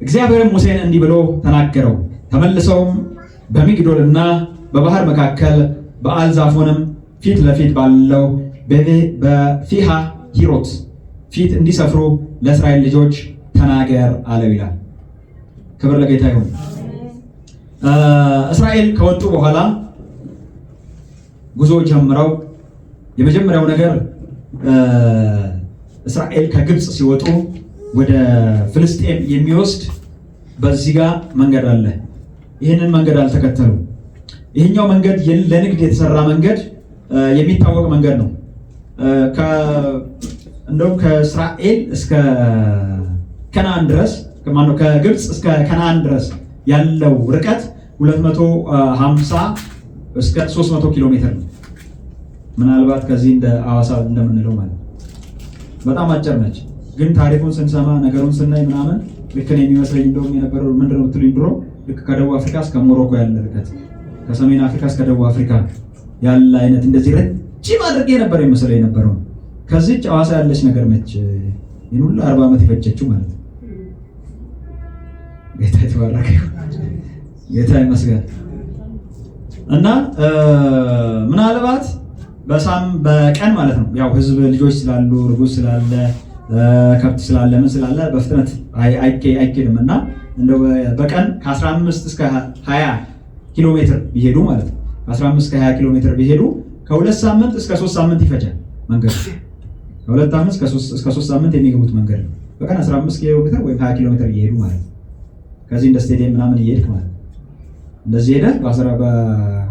እግዚአብሔርም ሙሴን እንዲህ ብሎ ተናገረው። ተመልሰውም በሚግዶልና በባህር መካከል በአልዛፎንም ፊት ለፊት ባለው በፊሃ ሂሮት ፊት እንዲሰፍሩ ለእስራኤል ልጆች ተናገር አለው ይላል። ክብር ለጌታ ይሁን። እስራኤል ከወጡ በኋላ ጉዞ ጀምረው የመጀመሪያው ነገር እስራኤል ከግብፅ ሲወጡ ወደ ፍልስጤም የሚወስድ በዚህ ጋር መንገድ አለ። ይህንን መንገድ አልተከተሉ። ይህኛው መንገድ ለንግድ የተሰራ መንገድ የሚታወቅ መንገድ ነው። እንደውም ከእስራኤል እስከ ከነዓን ድረስ ማነው ከግብፅ እስከ ከነዓን ድረስ ያለው ርቀት 250 እስከ 300 ኪሎ ሜትር ነው። ምናልባት ከዚህ እንደ አዋሳ እንደምንለው ማለት በጣም አጭር ነች። ግን ታሪኩን ስንሰማ ነገሩን ስናይ ምናምን ልክ ነው የሚመስለኝ። እንደውም የነበረው ምንድነው ትሉኝ ድሮ ልክ ከደቡብ አፍሪካ እስከ ሞሮኮ ያለ ርቀት፣ ከሰሜን አፍሪካ እስከ ደቡብ አፍሪካ ያለ አይነት እንደዚህ ረጅም አድርጌ ነበር የሚመስለው የነበረው። ከዚህች አዋሳ ያለች ነገር ነች። ይሄን ሁሉ 40 ዓመት የፈጀችው ማለት ነው። ጌታ ይባረክ፣ ጌታ ይመስገን። እና ምናልባት በቀን ማለት ነው ያው ህዝብ ልጆች ስላሉ ርጉዝ ስላለ ከብት ስላለ ምን ስላለ በፍጥነት አይኬድም እና እንደው በቀን ከ15 እስከ 20 ኪሎ ሜትር ቢሄዱ ማለት ነው 15 እስከ 20 ኪሎ ሜትር ቢሄዱ ከ2 ሳምንት እስከ 3 ሳምንት ይፈጃል መንገዱ። ከ2 ሳምንት እስከ 3 ሳምንት የሚገቡት መንገድ ነው። በቀን 15 ኪሎ ሜትር ወይም 20 ኪሎ ሜትር እየሄዱ ማለት ነው። ከዚህ እንደ ስቴዲየም ምናምን እየሄድክ ማለት ነው። እንደዚህ ሄደህ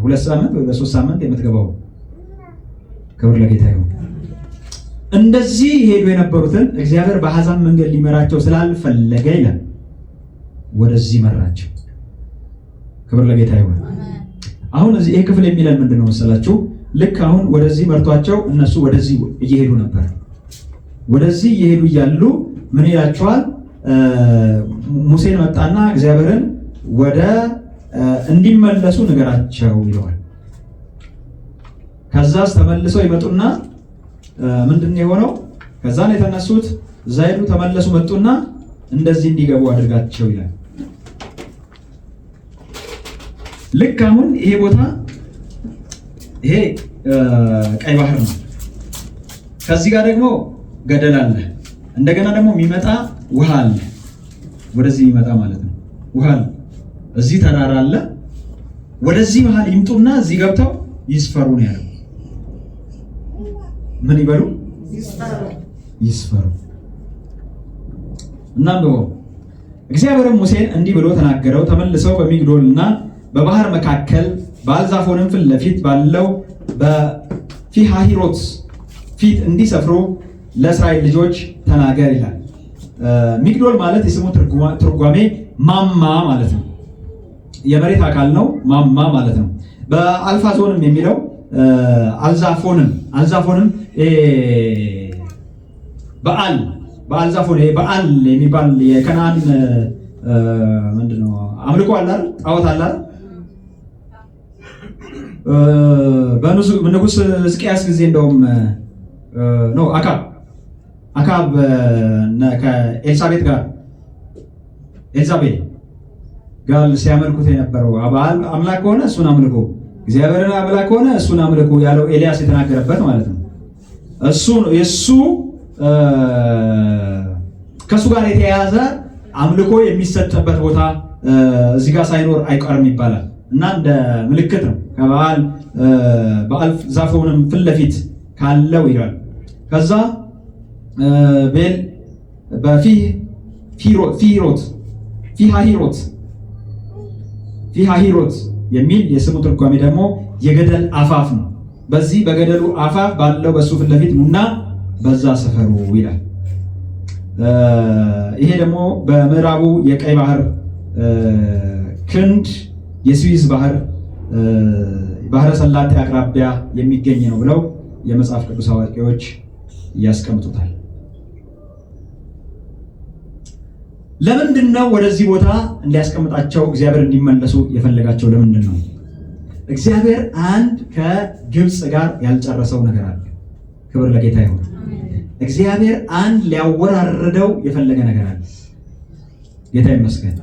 በ2 ሳምንት ወይ በ3 ሳምንት የምትገባው። ክብር ለጌታ ይሁን። እንደዚህ ሄዱ የነበሩትን እግዚአብሔር በአሕዛብ መንገድ ሊመራቸው ስላልፈለገ ይላል ወደዚህ መራቸው። ክብር ለጌታ ይሁን። አሁን እዚህ ይሄ ክፍል የሚለን ምንድነው መሰላችሁ? ልክ አሁን ወደዚህ መርቷቸው እነሱ ወደዚህ እየሄዱ ነበር። ወደዚህ እየሄዱ እያሉ ምን ይላቸዋል? ሙሴን መጣና እግዚአብሔርን ወደ እንዲመለሱ ንገራቸው ይለዋል። ከዛስ ተመልሰው ይመጡና ምንድነው የሆነው? ከዛ ነው የተነሱት። እዛ ሄዱ፣ ተመለሱ፣ መጡና እንደዚህ እንዲገቡ አድርጋቸው ይላል። ልክ አሁን ይሄ ቦታ ይሄ ቀይ ባህር ነው። ከዚህ ጋር ደግሞ ገደል አለ። እንደገና ደግሞ የሚመጣ ውሃ አለ። ወደዚህ የሚመጣ ማለት ነው ውሃ አለ። እዚህ ተራራ አለ። ወደዚህ መሀል ይምጡና እዚህ ገብተው ይስፈሩ ነው ያለው። ምን ይበሉ? ይስፈሩ። እናም እግዚአብሔርም ሙሴን እንዲህ ብሎ ተናገረው። ተመልሰው በሚግዶልና በባህር መካከል በአልዛፎንም ፊት ለፊት ባለው በፊሃሂሮት ፊት እንዲሰፍሩ ለእስራኤል ልጆች ተናገር ይላል። ሚግዶል ማለት የስሙ ትርጓሜ ማማ ማለት ነው። የመሬት አካል ነው፣ ማማ ማለት ነው። በአልፋዞንም የሚለው አልዛፎንም በአልዛፎን በዓል የሚባል የከነዓን ምንድነው አምልኮ አለ አይደል? ጣዖት አለ አይደል? በንጉስ ሕዝቅያስ ጊዜ እንደውም ነው አካብ ከኤልሳቤጥ ጋር ኤልዛቤል ጋር ሲያመልኩት የነበረው በዓል አምላክ ከሆነ እሱን አምልኮ፣ እግዚአብሔርን አምላክ ከሆነ እሱን አምልኮ ያለው ኤልያስ የተናገረበት ማለት ነው። የሱ ከሱ ጋር የተያያዘ አምልኮ የሚሰጥበት ቦታ እዚህ ጋር ሳይኖር አይቀርም ይባላል እና እንደ ምልክት ነው። በዓል ዛፎንም ፊት ለፊት ካለው ይላል። ከዛ ቤል ፊሃሂሮት የሚል የስሙ ትርጓሜ ደግሞ የገደል አፋፍ ነው። በዚህ በገደሉ አፋፍ ባለው በሱ ፊት ለፊት ኑና በዛ ሰፈሩ ይላል። ይሄ ደግሞ በምዕራቡ የቀይ ባህር ክንድ የስዊዝ ባህረ ሰላጤ አቅራቢያ የሚገኝ ነው ብለው የመጽሐፍ ቅዱስ አዋቂዎች ያስቀምጡታል። ለምንድን ነው ወደዚህ ቦታ እንዲያስቀምጣቸው እግዚአብሔር እንዲመለሱ የፈለጋቸው? ለምንድን ነው? እግዚአብሔር አንድ ከግብፅ ጋር ያልጨረሰው ነገር አለ። ክብር ለጌታ ይሁን። እግዚአብሔር አንድ ሊያወራርደው የፈለገ ነገር አለ። ጌታ ይመስገን።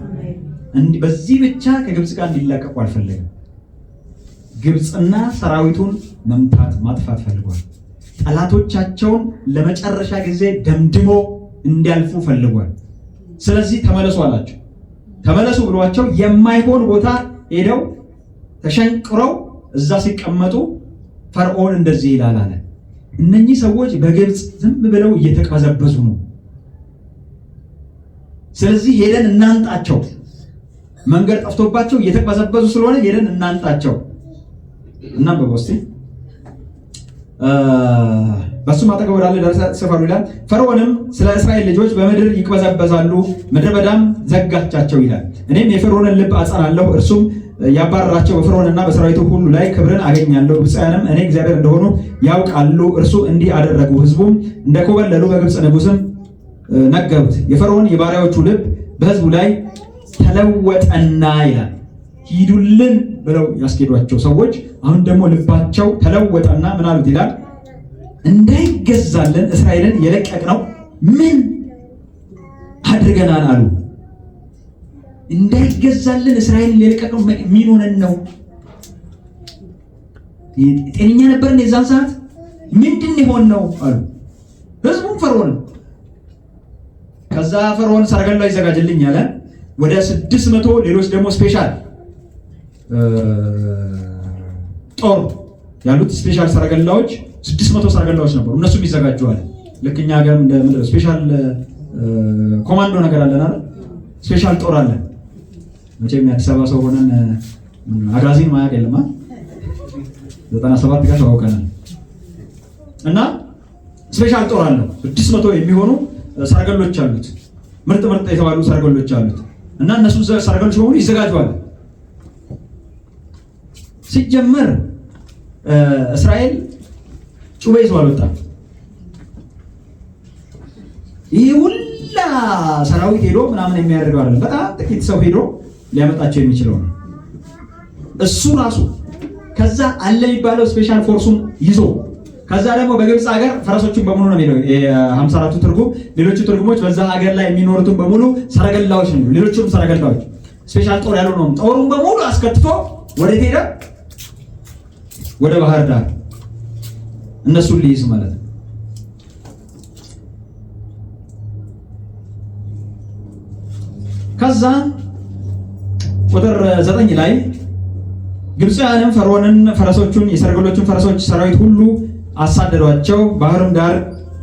በዚህ ብቻ ከግብፅ ጋር እንዲላቀቁ አልፈለገም። ግብፅና ሰራዊቱን መምታት ማጥፋት ፈልጓል። ጠላቶቻቸውን ለመጨረሻ ጊዜ ደምድሞ እንዲያልፉ ፈልጓል። ስለዚህ ተመለሱ አላቸው። ተመለሱ ብሏቸው የማይሆን ቦታ ሄደው ተሸንቅረው እዛ ሲቀመጡ ፈርዖን እንደዚህ ይላል አለ፣ እነኚህ ሰዎች በግብፅ ዝም ብለው እየተቀበዘበዙ ነው። ስለዚህ ሄደን እናንጣቸው። መንገድ ጠፍቶባቸው እየተቀበዘበዙ ስለሆነ ሄደን እናንጣቸው። እናንበብ እስቲ። በሱም አጠገብ ወዳለ ደረሰ ሰፈሩ ይላል። ፈርዖንም ስለ እስራኤል ልጆች በምድር ይቅበዘበዛሉ፣ ምድረ በዳም ዘጋቻቸው ይላል። እኔም የፈርዖንን ልብ አጸናለሁ፣ እርሱም ያባረራቸው በፈርዖንና በሰራዊቱ ሁሉ ላይ ክብርን አገኛለሁ። ግብፃውያንም እኔ እግዚአብሔር እንደሆኑ ያውቃሉ። እርሱ እንዲህ አደረጉ። ሕዝቡም እንደኮበለሉ በግብፅ ንጉሥም ነገሩት። የፈርዖን የባሪያዎቹ ልብ በሕዝቡ ላይ ተለወጠና ይላል። ሂዱልን ብለው ያስኬዷቸው ሰዎች አሁን ደግሞ ልባቸው ተለወጠና ምን አሉት ይላል፣ እንዳይገዛልን እስራኤልን የለቀቅነው ምን አድርገናል አሉ። እንዳይገዛልን እስራኤልን የለቀቅነው ምን ሆነን ነው? ጤነኛ ነበርን የዛን ሰዓት? ምንድን ይሆን ነው አሉ ህዝቡም ፈርዖንም። ከዛ ፈርዖን ሰረገላ ይዘጋጅልኝ አለ። ወደ 600 ሌሎች ደግሞ ስፔሻል ጦር ያሉት ስፔሻል ሰረገላዎች 600 ሰረገላዎች ነበሩ። እነሱም ይዘጋጁዋል። ልክ እኛ ጋር እንደ ስፔሻል ኮማንዶ ነገር አለን አይደል? ስፔሻል ጦር አለ። መቼም የአዲስ አበባ ሰው ሆነን አጋዚን ማያቅ የለም። 97 ጋር ተዋውቀናል። እና ስፔሻል ጦር አለው 600 የሚሆኑ ሰረገሎች አሉት። ምርጥ የተባሉ ሰረገሎች አሉት። እና እነሱ ሰረገሎች በሙሉ ይዘጋጁዋል። ሲጀመር እስራኤል ጩቤ ይዞ አልወጣም። ይህ ሁላ ሰራዊት ሄዶ ምናምን የሚያደርገው አይደለም። በጣም ጥቂት ሰው ሄዶ ሊያመጣቸው የሚችለው ነው እሱ ራሱ። ከዛ አለ የሚባለው ስፔሻል ፎርሱን ይዞ ከዛ ደግሞ በግብፅ ሀገር ፈረሶቹን በሙሉ ነው የሚለው የ54ቱ ትርጉም። ሌሎቹ ትርጉሞች በዛ ሀገር ላይ የሚኖሩትን በሙሉ ሰረገላዎች ነው። ሌሎቹም ሰረገላዎች ስፔሻል ጦር ያሉ ነው። ጦሩን በሙሉ አስከትቶ ወዴት ሄደ? ወደ ባህር ዳር እነሱን ሊይዝ ማለት ነው። ከዛ ቁጥር 9 ላይ ግብፃውያንም ፈርዖንን ፈረሶቹን የሰረገሎቹን ፈረሶች ሰራዊት ሁሉ አሳደዷቸው። ባህርም ዳር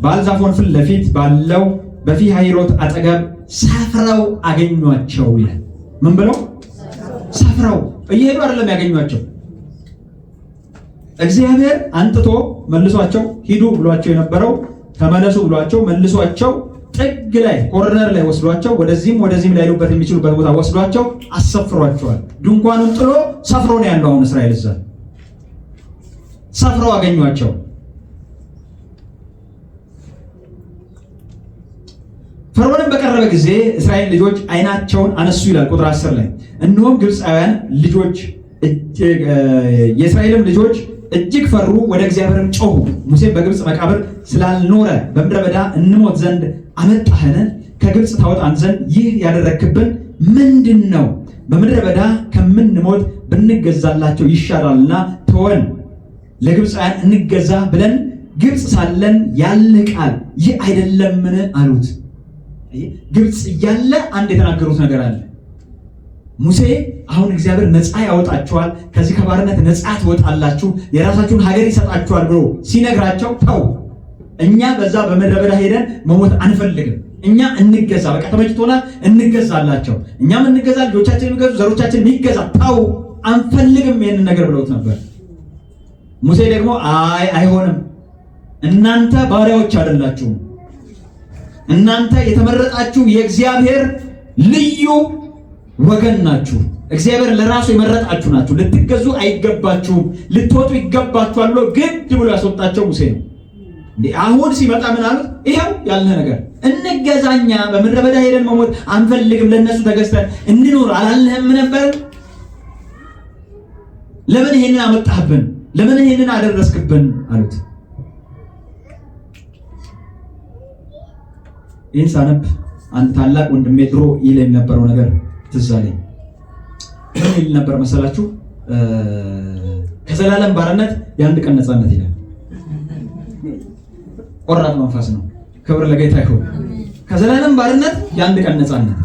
በአልዛፎን ፊት ለፊት ባለው በፊሃሂሮት አጠገብ ሰፍረው አገኟቸው ይላል። ምን ብለው? ሰፍረው እየሄዱ አይደለም ያገኟቸው። እግዚአብሔር አንጥቶ መልሷቸው ሂዱ ብሏቸው የነበረው ተመለሱ ብሏቸው መልሷቸው ጥግ ላይ ኮርነር ላይ ወስዷቸው ወደዚህም ላይሉበት የሚችሉበት ቦታ ወስዷቸው አሰፍሯቸዋል። ድንኳኑን ጥሎ ሰፍሮ ነው ያለው። አሁን እስራኤል እዛ ሰፍረው አገኟቸው። ፈርዖንም በቀረበ ጊዜ እስራኤል ልጆች ዓይናቸውን አነሱ ይላል ቁጥር 10 ላይ። እነሆም ግብፃውያን ልጆች የእስራኤልም ልጆች እጅግ ፈሩ፣ ወደ እግዚአብሔርም ጮሁ። ሙሴ በግብፅ መቃብር ስላልኖረ በምድረ በዳ እንሞት ዘንድ አመጣህን? ከግብፅ ታወጣን ዘንድ ይህ ያደረግክብን ምንድን ነው? በምድረ በዳ ከምንሞት ብንገዛላቸው ይሻላልና ተወን፣ ለግብፃውያን እንገዛ ብለን ግብፅ ሳለን ያለ ቃል ይህ አይደለምን አሉት። ግብፅ እያለ አንድ የተናገሩት ነገር አለ። ሙሴ አሁን እግዚአብሔር ነፃ ያወጣችኋል፣ ከዚህ ከባርነት ነፃ ትወጣላችሁ፣ የራሳችሁን ሀገር ይሰጣችኋል ብሎ ሲነግራቸው ተው፣ እኛ በዛ በምድረ በዳ ሄደን መሞት አንፈልግም፣ እኛ እንገዛ፣ በቃ ተመችቶናል፣ እንገዛላቸው፣ እኛም እንገዛ፣ ልጆቻችን የሚገዙ ዘሮቻችን የሚገዛ፣ ተው አንፈልግም ይሄንን ነገር ብለውት ነበር። ሙሴ ደግሞ አይሆንም፣ እናንተ ባሪያዎች አይደላችሁም፣ እናንተ የተመረጣችሁ የእግዚአብሔር ልዩ ወገን ናችሁ፣ እግዚአብሔር ለራሱ የመረጣችሁ ናችሁ፣ ልትገዙ አይገባችሁም፣ ልትወጡ ይገባችኋል ብሎ ግድ ብሎ ያስወጣቸው ሙሴ ነው። አሁን ሲመጣ ምን አሉት? ይሄው ያልነህ ነገር እንገዛኛ፣ በምድረ በዳ ሄደን መሞት አንፈልግም፣ ለነሱ ተገዝተን እንኖር አላልንህም ነበር? ለምን ይሄንን አመጣህብን? ለምን ይሄንን አደረስክብን? አሉት። ይህን ሳነብ አንድ ታላቅ ወንድሜ ድሮ ይል የነበረው ነገር ትዝ አለኝ። ምን ይል ነበር መሰላችሁ? ከዘላለም ባርነት የአንድ ቀን ነፃነት ይላል። ቆራጥ መንፈስ ነው። ክብር ለጌታ ይሁን። ከዘላለም ባርነት የአንድ ቀን ነፃነት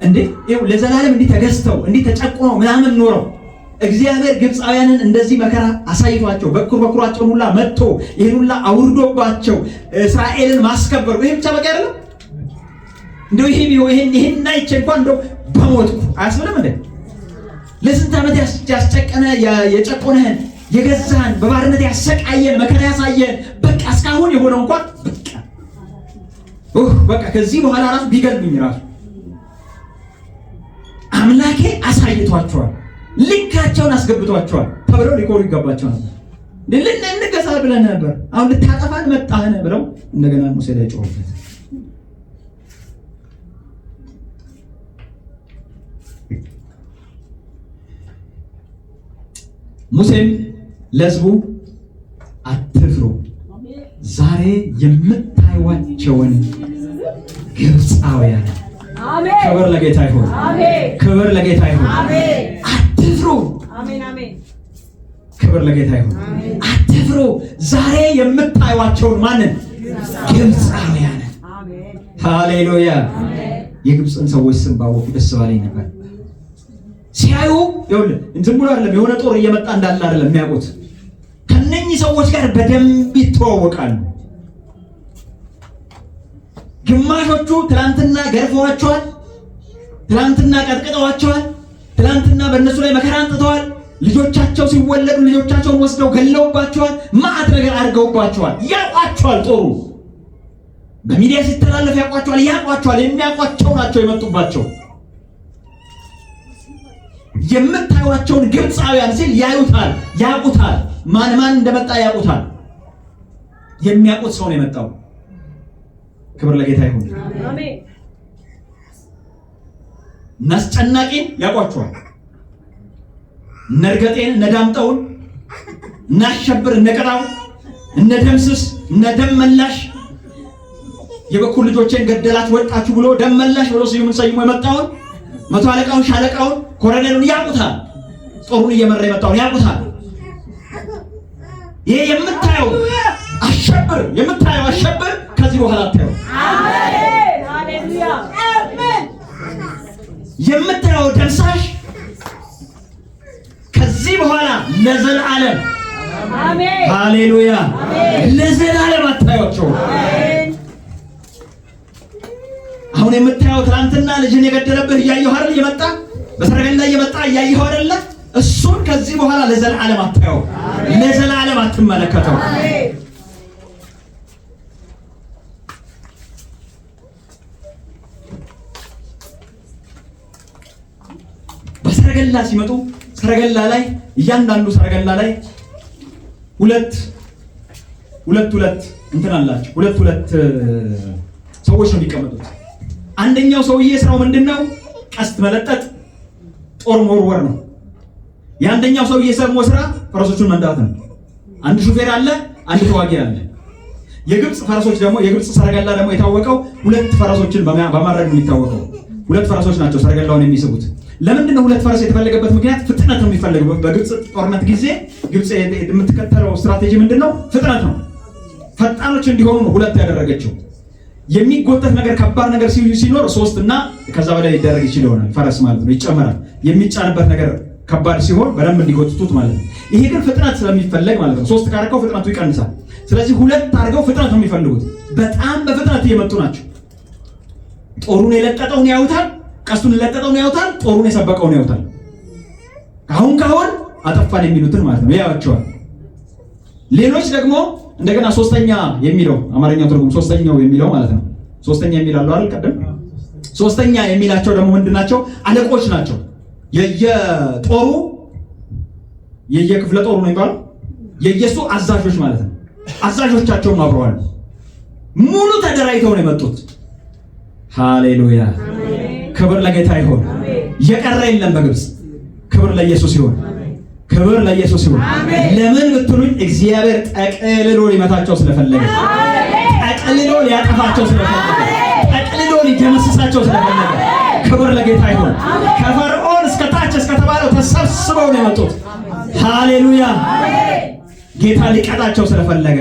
እንዴ! ይኸው ለዘላለም እንዲህ ተገዝተው እንዲህ ተጨቆነው ምናምን ኖረው እግዚአብሔር ግብፃውያንን እንደዚህ መከራ አሳይቷቸው በኩራቸውን ሁላ መጥቶ ይህን ሁላ አውርዶባቸው እስራኤልን ማስከበሩ ይሄ ብቻ በቃ አይደለም። እንደው ይሄን አይቼ እንኳን እንደው በሞትኩ አያስብልም እንዴ? ለስንት ዓመት ያስጨቀነ የጨቆነህን የገዛህን በባርነት ያሰቃየን መከራ ያሳየን በቃ እስካሁን የሆነው እንኳን በቃ ከዚህ በኋላ ራሱ ቢገልብኝ ራሱ አምላኬ አሳይቷቸዋል፣ ልካቸውን አስገብቷቸዋል ተብለው ሊኮሩ ይገባቸው ነበር። እንገዛ ብለን ነበር፣ አሁን ልታጠፋን መጣህን ብለው እንደገና ሙሴ ላይ ጮሁበት። ሙሴም ለሕዝቡ አትፍሩ፣ ዛሬ የምታዩዋቸውን ግብፃውያን፣ ክብር ለጌታ ይሁን፣ ክብር ለጌታ ይሁን፣ አትፍሩ፣ ክብር ለጌታ ይሁን፣ አትፍሩ፣ ዛሬ የምታዩዋቸውን ማንን? ግብፃውያን። ሃሌሉያ! የግብፅን ሰዎች ስም ባወቁ ደስ ባለኝ ነበር። ሲያዩ ይኸውልህ ዝም ብሎ አይደለም የሆነ ጦር እየመጣ እንዳለ አይደለም የሚያውቁት። ከነኚህ ሰዎች ጋር በደንብ ይተዋወቃሉ። ግማሾቹ ትላንትና ገርፈዋቸዋል፣ ትላንትና ቀጥቅጠዋቸዋል፣ ትላንትና በእነሱ ላይ መከራ አንጥተዋል። ልጆቻቸው ሲወለዱ ልጆቻቸውን ወስደው ገለውባቸዋል፣ ማዕት ነገር አድርገውባቸዋል። ያውቋቸዋል። ጦሩ በሚዲያ ሲተላለፍ ያውቋቸዋል፣ ያውቋቸዋል። የሚያውቋቸው ናቸው የመጡባቸው። የምታዩዋቸውን ግብፃውያን ሲል ያዩታል፣ ያውቁታል። ማን እንደመጣ ያውቁታል። የሚያውቁት ሰው ነው የመጣው። ክብር ለጌታ ይሁን። አሜን። አስጨናቂን ያውቋቸዋል። እነርገጤን፣ እነዳምጠውን፣ እናሸብር፣ እነቀጣው፣ እነደምስስ፣ እነደመላሽ የበኩር ልጆቼን ገደላት ወጣችሁ ብሎ ደመላሽ ብሎ ስዩምን ሰይሞ የመጣውን መቶ አለቃውን፣ ሻለቃውን፣ ኮሎኔሉን ያውቁታል። ጦሩን እየመራ የመጣውን ያውቁታል። ይሄ የምታየው አሸብር ከዚህ በኋላ አታየው። አሜን፣ ሃሌሉያ፣ አሜን። የምታየው ደምሳሽ ከዚህ በኋላ ለዘላለም፣ አሜን፣ ሃሌሉያ፣ ለዘላለም አታዩቸው። አሜን። አሁን የምታየው ትናንትና ልጅን የገደለብህ እያየሁ አይደል? እየመጣ በሰረገላ እየመጣ እያየሁ አይደለ? እሱን ከዚህ በኋላ ለዘላለም አታየው፣ ለዘላለም አትመለከተው። በሰረገላ ሲመጡ ሰረገላ ላይ እያንዳንዱ ሰረገላ ላይ ሁለት እንትን አላቸው። ሁለት ሰዎች ነው የሚቀመጡት። አንደኛው ሰውዬ ስራው ምንድነው? ቀስት መለጠጥ፣ ጦር መወርወር ነው። የአንደኛው ሰውዬ ደግሞ ስራ ፈረሶቹን መንዳት ነው። አንድ ሹፌር አለ፣ አንድ ተዋጊ አለ። የግብጽ ፈረሶች ደግሞ የግብጽ ሰረገላ ደግሞ የታወቀው ሁለት ፈረሶችን በማድረግ ነው የሚታወቀው። ሁለት ፈረሶች ናቸው ሰረገላውን የሚስቡት። ለምንድነው ሁለት ፈረስ የተፈለገበት ምክንያት? ፍጥነት ነው የሚፈልገው። በግብጽ ጦርነት ጊዜ ግብጽ የምትከተለው ስትራቴጂ ምንድነው? ፍጥነት ነው። ፈጣኖች እንዲሆኑ ነው ሁለት ያደረገችው። የሚጎተት ነገር ከባድ ነገር ሲኖር ሶስት እና ከዛ በላይ ሊደረግ ይችል ይሆናል። ፈረስ ማለት ነው ይጨመራል። የሚጫንበት ነገር ከባድ ሲሆን በደንብ እንዲጎትቱት ማለት ነው። ይሄ ግን ፍጥነት ስለሚፈለግ ማለት ነው። ሶስት ካረከው ፍጥነቱ ይቀንሳል። ስለዚህ ሁለት አድርገው ፍጥነት ነው የሚፈልጉት። በጣም በፍጥነት እየመጡ ናቸው። ጦሩን የለጠጠውን ያዩታል፣ ቀስቱን የለጠጠውን ያዩታል፣ ጦሩን የሰበቀውን ያዩታል። ካሁን አጠፋን የሚሉትን ማለት ነው ያያቸዋል። ሌሎች ደግሞ እንደገና ሶስተኛ የሚለው አማርኛው ትርጉም ሶስተኛው የሚለው ማለት ነው። ሶስተኛ የሚላሉ አይደል? ቀደም ሶስተኛ የሚላቸው ደግሞ ምንድናቸው? አለቆች ናቸው። የየጦሩ የየክፍለ ጦሩ ነው የሚባለው የየሱ አዛዦች ማለት ነው። አዛዦቻቸውም አብረዋል። ሙሉ ተደራጅተው ነው የመጡት። ሃሌሉያ! ክብር ለጌታ ይሁን። የቀረ የለም በግብጽ። ክብር ለኢየሱስ ይሁን። ክብር ለኢየሱስ ይሁን። ለምን ብትሉኝ እግዚአብሔር ጠቅልሎ ሊመታቸው ስለፈለገ፣ ጠቅልሎ ሊያጠፋቸው ስለፈለገ፣ ጠቅልሎ ሊደመስሳቸው ስለፈለገ። ክብር ለጌታ ይሁን። ከፈርዖን እስከ ታች እስከተባለው ተሰብስበው ነው የመጡት። ሃሌሉያ! ጌታ ሊቀጣቸው ስለፈለገ።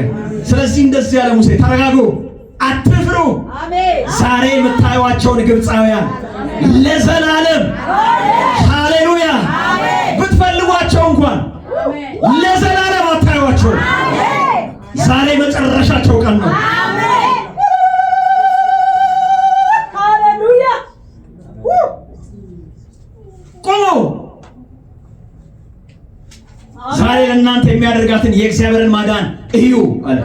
ስለዚህ እንደዚህ ያለ ሙሴ ተረጋጉ፣ አትፍሩ። ዛሬ የምታዩዋቸውን ግብፃውያን ለዘላለም ሃሌሉያ ብትፈልጓቸው እንኳን ለዘላለም አታዩዋቸው። ዛሬ መጨረሻቸው ቀን ነው። ቁሙ። ዛሬ ለእናንተ የሚያደርጋትን የእግዚአብሔርን ማዳን እዩ አለ።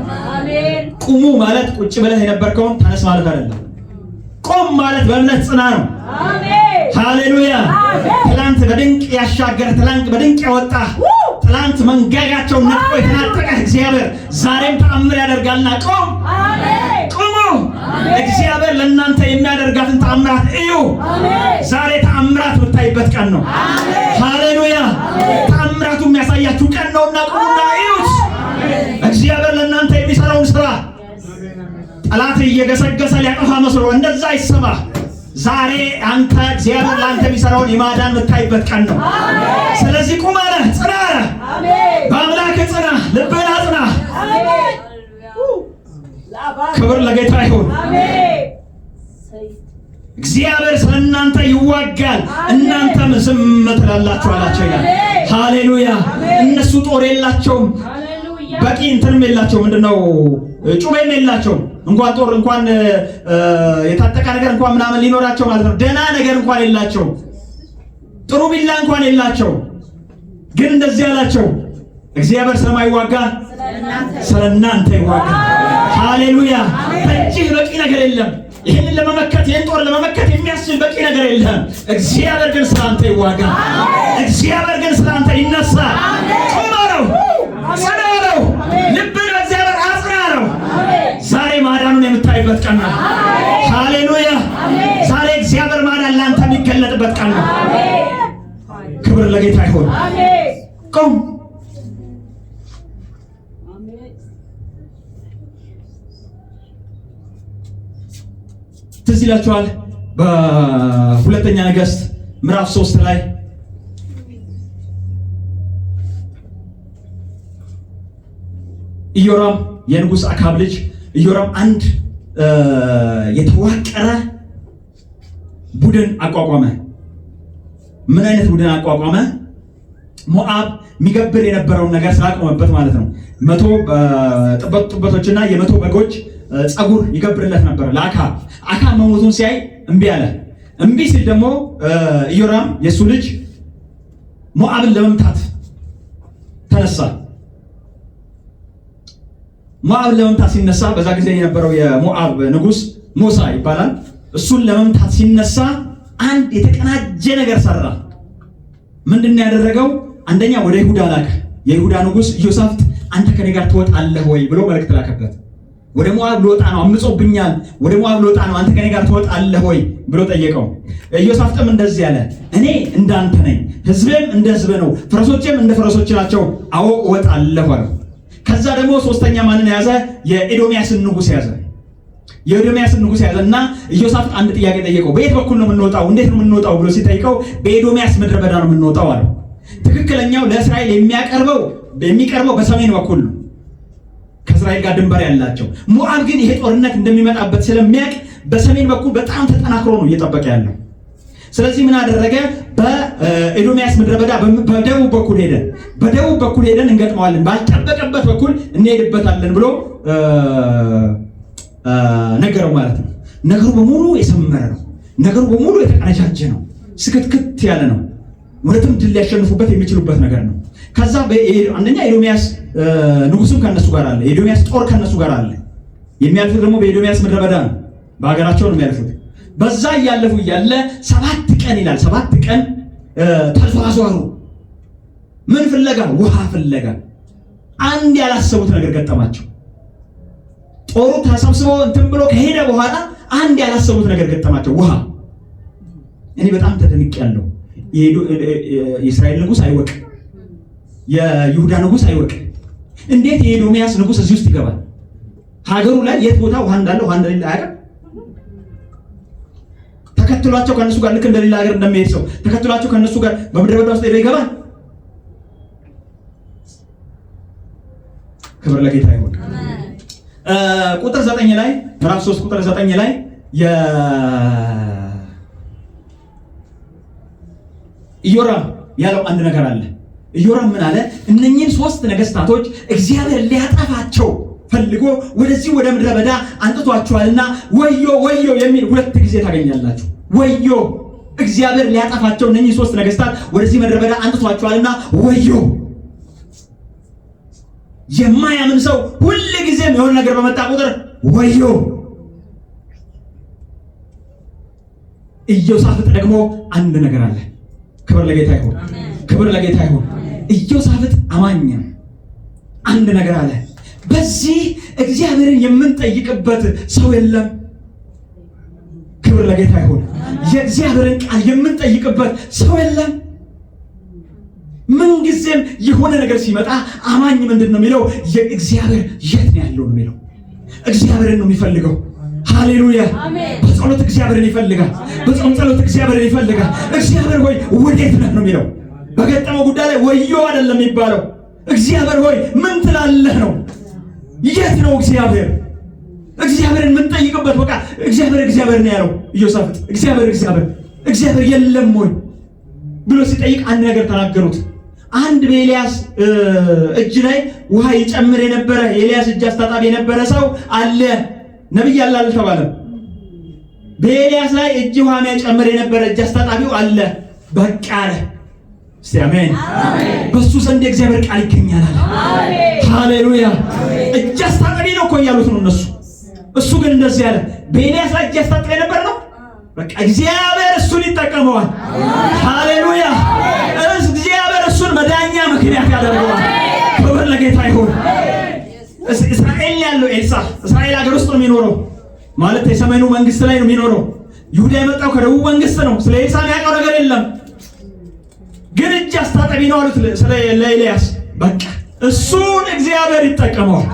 ቁሙ ማለት ቁጭ ብለህ የነበርከውን ተነስ ማለት አይደለም። ቆም ማለት በእምነት ጽና ነው። ሃሌሉያ! ትላንት በድንቅ ያሻገረ፣ ትላንት በድንቅ ያወጣ፣ ትላንት መንጋጋቸውን ነጥቆ የተናጠቀ እግዚአብሔር ዛሬም ተአምር ያደርጋልና ቁም። ቁሙ። እግዚአብሔር ለእናንተ የሚያደርጋትን ተአምራት እዩ። ዛሬ ተአምራት የምታይበት ቀን ነው። ሃሌሉያ! ተአምራቱ የሚያሳያችሁ ቀን ነውና ቁሙና እዩት። እግዚአብሔር ለእናንተ የሚሰራውን ስራ ጠላት እየገሰገሰ ሊያጠፋ መስሎ እንደዛ ይሰማ። ዛሬ አንተ እግዚአብሔር ለአንተ የሚሰራውን የማዳን የምታይበት ቀን ነው። ስለዚህ ቁም አለ፣ ጽና አለ። በአምላክ ጽና፣ ልብህን አጽና። ክብር ለጌታ ይሁን። እግዚአብሔር ስለ እናንተ ይዋጋል፣ እናንተም ዝም ትላላችሁ አላቸው ይላል። ሃሌሉያ! እነሱ ጦር የላቸውም፣ በቂ እንትንም የላቸውም፣ ምንድነው ጩቤም የላቸውም። እንኳን ጦር እንኳን የታጠቀ ነገር እንኳን ምናምን ሊኖራቸው ማለት ነው። ደህና ነገር እንኳን የላቸው፣ ጥሩ ቢላ እንኳን የላቸው። ግን እንደዚህ ያላቸው እግዚአብሔር ስለማይዋጋ ስለእናንተ ይዋጋ። ሃሌሉያ! በእጅህ በቂ ነገር የለም። ይህንን ለመመከት ይህን ጦር ለመመከት የሚያስችል በቂ ነገር የለም። እግዚአብሔር ግን ስለአንተ ይዋጋ። እግዚአብሔር ግን ስለአንተ ይነሳ። ቁም አለው፣ ጽና አለው፣ ልብን በእግዚአብሔር አጽና አለው። ዛሬ ማዳኑን የምታይበት ቀን ነው። ሃሌሉያ! ዛሬ እግዚአብሔር ማዳን ለአንተ የሚገለጥበት ቀን ነው። ክብር ለጌታ ይሁን። ቁም። ትዝ ይላችኋል በሁለተኛ ነገሥት ምዕራፍ 3 ላይ ኢዮራም የንጉሥ አካብ ልጅ ኢዮራም አንድ የተዋቀረ ቡድን አቋቋመ። ምን አይነት ቡድን አቋቋመ? ሞዓብ የሚገብር የነበረውን ነገር ስላቆመበት ማለት ነው። 100 ጥበቶችና የ100 በጎች ጸጉር ይገብርለት ነበር ለአካብ። አካብ መሞቱን ሲያይ እምቢ አለ። እምቢ ሲል ደግሞ ኢዮራም የሱ ልጅ ሞዓብን ለመምታት ተነሳ። ሞዓብን ለመምታት ሲነሳ በዛ ጊዜ የነበረው የሞዓብ ንጉስ ሞሳ ይባላል። እሱን ለመምታት ሲነሳ አንድ የተቀናጀ ነገር ሰራ። ምንድነው ያደረገው? አንደኛ ወደ ይሁዳ ላከ። የይሁዳ ንጉስ ኢዮሳፍጥ አንተ ከኔ ጋር ትወጣለህ ወይ ብሎ መልእክት ላከበት። ወደ ሞዓብ ልወጣ ነው፣ አምጾብኛል፣ ወደ ሞዓብ ልወጣ ነው፣ አንተ ከኔ ጋር ትወጣለህ ወይ ብሎ ጠየቀው። ኢዮሳፍጥም እንደዚህ ያለ እኔ እንዳንተ ነኝ፣ ህዝቤም እንደ ህዝብ ነው፣ ፈረሶቼም እንደ ፈረሶች ናቸው፣ አዎ እወጣለሁ አለው። ከዛ ደግሞ ሶስተኛ ማንን ያዘ? የኤዶሚያስን ንጉስ ያዘ። የኤዶሚያስን ንጉስ ያዘና ኢዮሳፍጥ አንድ ጥያቄ ጠየቀው። በየት በኩል ነው የምንወጣው? እንዴት ነው የምንወጣው ብሎ ሲጠይቀው በኤዶሚያስ ምድረ በዳ ነው የምንወጣው አለው። ትክክለኛው ለእስራኤል የሚቀርበው በሰሜን በኩል ነው፣ ከእስራኤል ጋር ድንበር ያላቸው። ሞዓብ ግን ይሄ ጦርነት እንደሚመጣበት ስለሚያውቅ በሰሜን በኩል በጣም ተጠናክሮ ነው እየጠበቀ ያለው። ስለዚህ ምን አደረገ? በኤዶሚያስ ምድረ በዳ በደቡብ በኩል ሄደን እንገጥመዋለን፣ ባልጠበቀበት በኩል እንሄድበታለን ብሎ ነገረው ማለት ነው። ነገሩ በሙሉ የሰመረ ነው። ነገሩ በሙሉ የተቀነጃጀ ነው። ስክትክት ያለ ነው። ወደትም ድል ሊያሸንፉበት የሚችሉበት ነገር ነው። ከዛ አንደኛ ኤዶሚያስ ንጉስም ከነሱ ጋር አለ። ኤዶሚያስ ጦር ከነሱ ጋር አለ። የሚያልፉት ደግሞ በኤዶሚያስ ምድረ በዳ ነው። በሀገራቸው ነው የሚያልፉት። በዛ እያለፉ እያለ 7 ቀን ይላል፣ 7 ቀን ተዟዟሩ። ምን ፍለጋ? ውሃ ፍለጋ። አንድ ያላሰቡት ነገር ገጠማቸው። ጦሩ ተሰብስቦ እንትን ብሎ ከሄደ በኋላ አንድ ያላሰቡት ነገር ገጠማቸው፣ ውሃ። እኔ በጣም ተደንቄያለሁ። የእስራኤል ንጉስ አይወቅ፣ የይሁዳ ንጉስ አይወቅ። እንዴት የኤዶሚያስ ንጉስ እዚህ ውስጥ ይገባል? ሀገሩ ላይ የት ቦታ ውሃ እንዳለ ውሃ እንደሌለ አያውቅም። ተከትሏቸው ከነሱ ጋር ልክ እንደሌላ ሀገር እንደሚሄድ ሰው ተከትሏቸው ከነሱ ጋር በምድረ በዳ ውስጥ ሄዶ ይገባል። ክብር ለጌታ ይሁን። ቁጥር 9 ላይ ምዕራፍ 3 ቁጥር 9 ላይ ኢዮራም ያለው አንድ ነገር አለ። ኢዮራም ምን አለ? እነኚህን 3 ነገስታቶች እግዚአብሔር ሊያጠፋቸው ፈልጎ ወደዚህ ወደ ምድረ በዳ አንጥቷቸዋልና ወዮ ወዮ የሚል 2 ጊዜ ታገኛላችሁ። ወዮ! እግዚአብሔር ሊያጠፋቸው እነኚህ 3 ነገስታት ወደዚህ ምድረ በዳ አንጥቷቸዋልና ወዮ! የማያምን ሰው ሁሉ ጊዜም የሆነ ነገር በመጣ ቁጥር ወዮ! ኢዮሳፍጥ ደግሞ አንድ ነገር አለ። ክብር ለጌታ ይሁን፣ ክብር ለጌታ ይሁን። ኢዮሳፍጥ አማኝ አንድ ነገር አለ። በዚህ እግዚአብሔርን የምንጠይቅበት ሰው የለም። ክብር ለጌታ ይሁን። የእግዚአብሔርን ቃል የምንጠይቅበት ሰው የለም። ምን ጊዜም የሆነ ነገር ሲመጣ አማኝ ምንድን ነው የሚለው? የእግዚአብሔር የት ነው ያለው ነው የሚለው። እግዚአብሔርን ነው የሚፈልገው። ሃሌሉያ! በጸሎት እግዚአብሔርን ይፈልጋል። በጾም ጸሎት እግዚአብሔርን ይፈልጋል። እግዚአብሔር ሆይ ወዴት ነህ ነው የሚለው። በገጠመው ጉዳይ ላይ ወዮ አይደለም የሚባለው። እግዚአብሔር ሆይ ምን ትላለህ ነው። የት ነው እግዚአብሔር? እግዚአብሔርን የምንጠይቅበት በቃ እግዚአብሔር ነው ያለው ኢዮሳፍጥ። እግዚአብሔር የለም ወይ ብሎ ሲጠይቅ አንድ ነገር ተናገሩት። አንድ በኤልያስ እጅ ላይ ውሃ ይጨምር የነበረ የኤልያስ እጅ አስታጣቢ የነበረ ሰው አለ። ነብይ አለ አልተባለም። በኤልያስ ላይ እጅ ውሃ የሚያጨምር የነበረ እጅ አስታጣቢው አለ። በቃ አለ። እስቲ አሜን። በሱ ዘንድ የእግዚአብሔር ቃል ይገኛል አለ። ሃሌሉያ! እጅ አስታጣቢ ነው እኮ እያሉት ነው እነሱ። እሱ ግን እንደዚህ አለ። በኤልያስ ላይ እጅ አስታጣቢ የነበረ ነው። በቃ እግዚአብሔር እሱን ይጠቀመዋል። ሃሌሉያ! እግዚአብሔር እሱን መዳኛ ምክንያት ያደርገዋል። ክብር ለጌታ ይሁን። እስራኤል ያለው ኤልሳ እስራኤል ሀገር ውስጥ ነው የሚኖረው፣ ማለት የሰሜኑ መንግስት ላይ ነው የሚኖረው። ይሁዳ የመጣው ከደቡብ መንግስት ነው። ስለ ኤልሳ የሚያውቀው ነገር የለም። ግን እጅ አስታጣቢ ነው አሉት ለኤልያስ። በቃ እሱን እግዚአብሔር ይጠቀመዋል።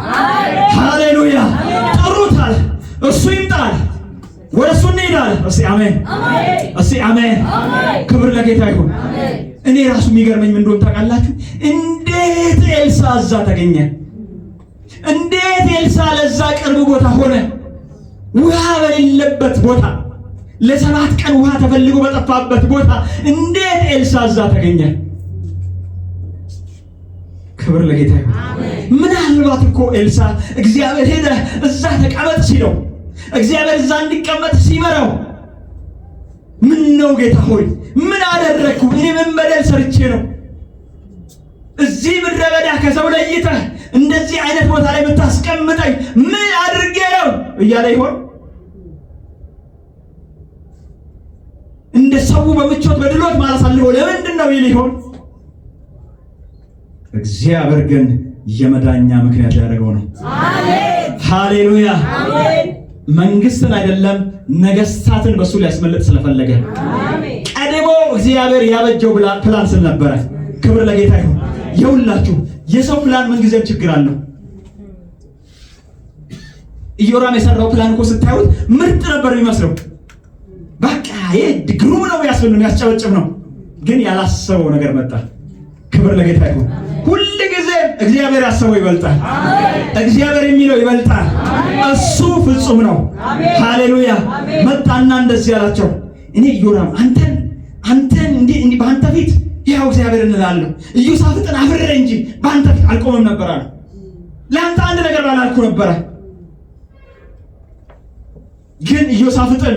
ሃሌሉያ! ጥሩት አለ። እሱ ይምጣል፣ ወደ እሱ እንሄዳለን። እስቲ አሜን፣ እስቲ አሜን። ክብር ለጌታ ይሁን። እኔ ራሱ የሚገርመኝ ምን እንደሆነ ታውቃላችሁ? እንዴት ኤልሳ እዛ ተገኘ? እንዴት ኤልሳ ለዛ ቅርብ ቦታ ሆነ? ውሃ በሌለበት ቦታ፣ ለ7 ቀን ውሃ ተፈልጎ በጠፋበት ቦታ እንዴት ኤልሳ እዛ ተገኘ? ክብር ለጌታ ይሁን። ምናልባት እኮ ኤልሳ እግዚአብሔር ሄደህ እዛ ተቀመጥ ሲለው፣ እግዚአብሔር እዛ እንዲቀመጥ ሲመራው፣ ምን ነው ጌታ ሆይ ምን አደረግኩ? እኔ ምን በደል ሰርቼ ነው? እዚህ ምድረ በዳ ከሰው ለይተህ እንደዚህ አይነት ቦታ ላይ የምታስቀምጠኝ ምን አድርጌ ነው እያለ ይሆን? እንደ ሰው በምቾት በድሎት ማላሳልፈው ለምንድን ነው ይል ይሆን? እግዚአብሔር ግን የመዳኛ ምክንያት ያደረገው ነው። አሜን ሃሌሉያ። አሜን። መንግስትን አይደለም ነገስታትን በሱ ሊያስመልጥ ስለፈለገ አሜን። ቀድሞ እግዚአብሔር ያበጀው ፕላን ስለነበረ ክብር ለጌታ ይሁን። የሁላችሁ የሰው ፕላን ምን ጊዜም ችግር አለው። ኢዮራም የሰራው ፕላን እኮ ስታዩት ምርጥ ነበር የሚመስለው። በቃ ግሩም ነው ያስጨበጭብ ነው። ግን ያላሰበው ነገር መጣ። ክብር ለጌታ ይሁን። ሁል ጊዜ እግዚአብሔር ያሰበው ይበልጣል። እግዚአብሔር የሚለው ይበልጣል። እሱ ፍጹም ነው። ሃሌሉያ። መጣና እንደዚህ ያላቸው እኔ ኢዮራም አንተን እንዲህ በአንተ ፊት ያው እግዚአብሔር እንላለሁ ኢዮሳፍጥን አፍሬ እንጂ በአንተ ፊት አልቆምም ነበር አለ። ለአንተ አንድ ነገር ባላልኩ ነበረ። ግን ኢዮሳፍጥን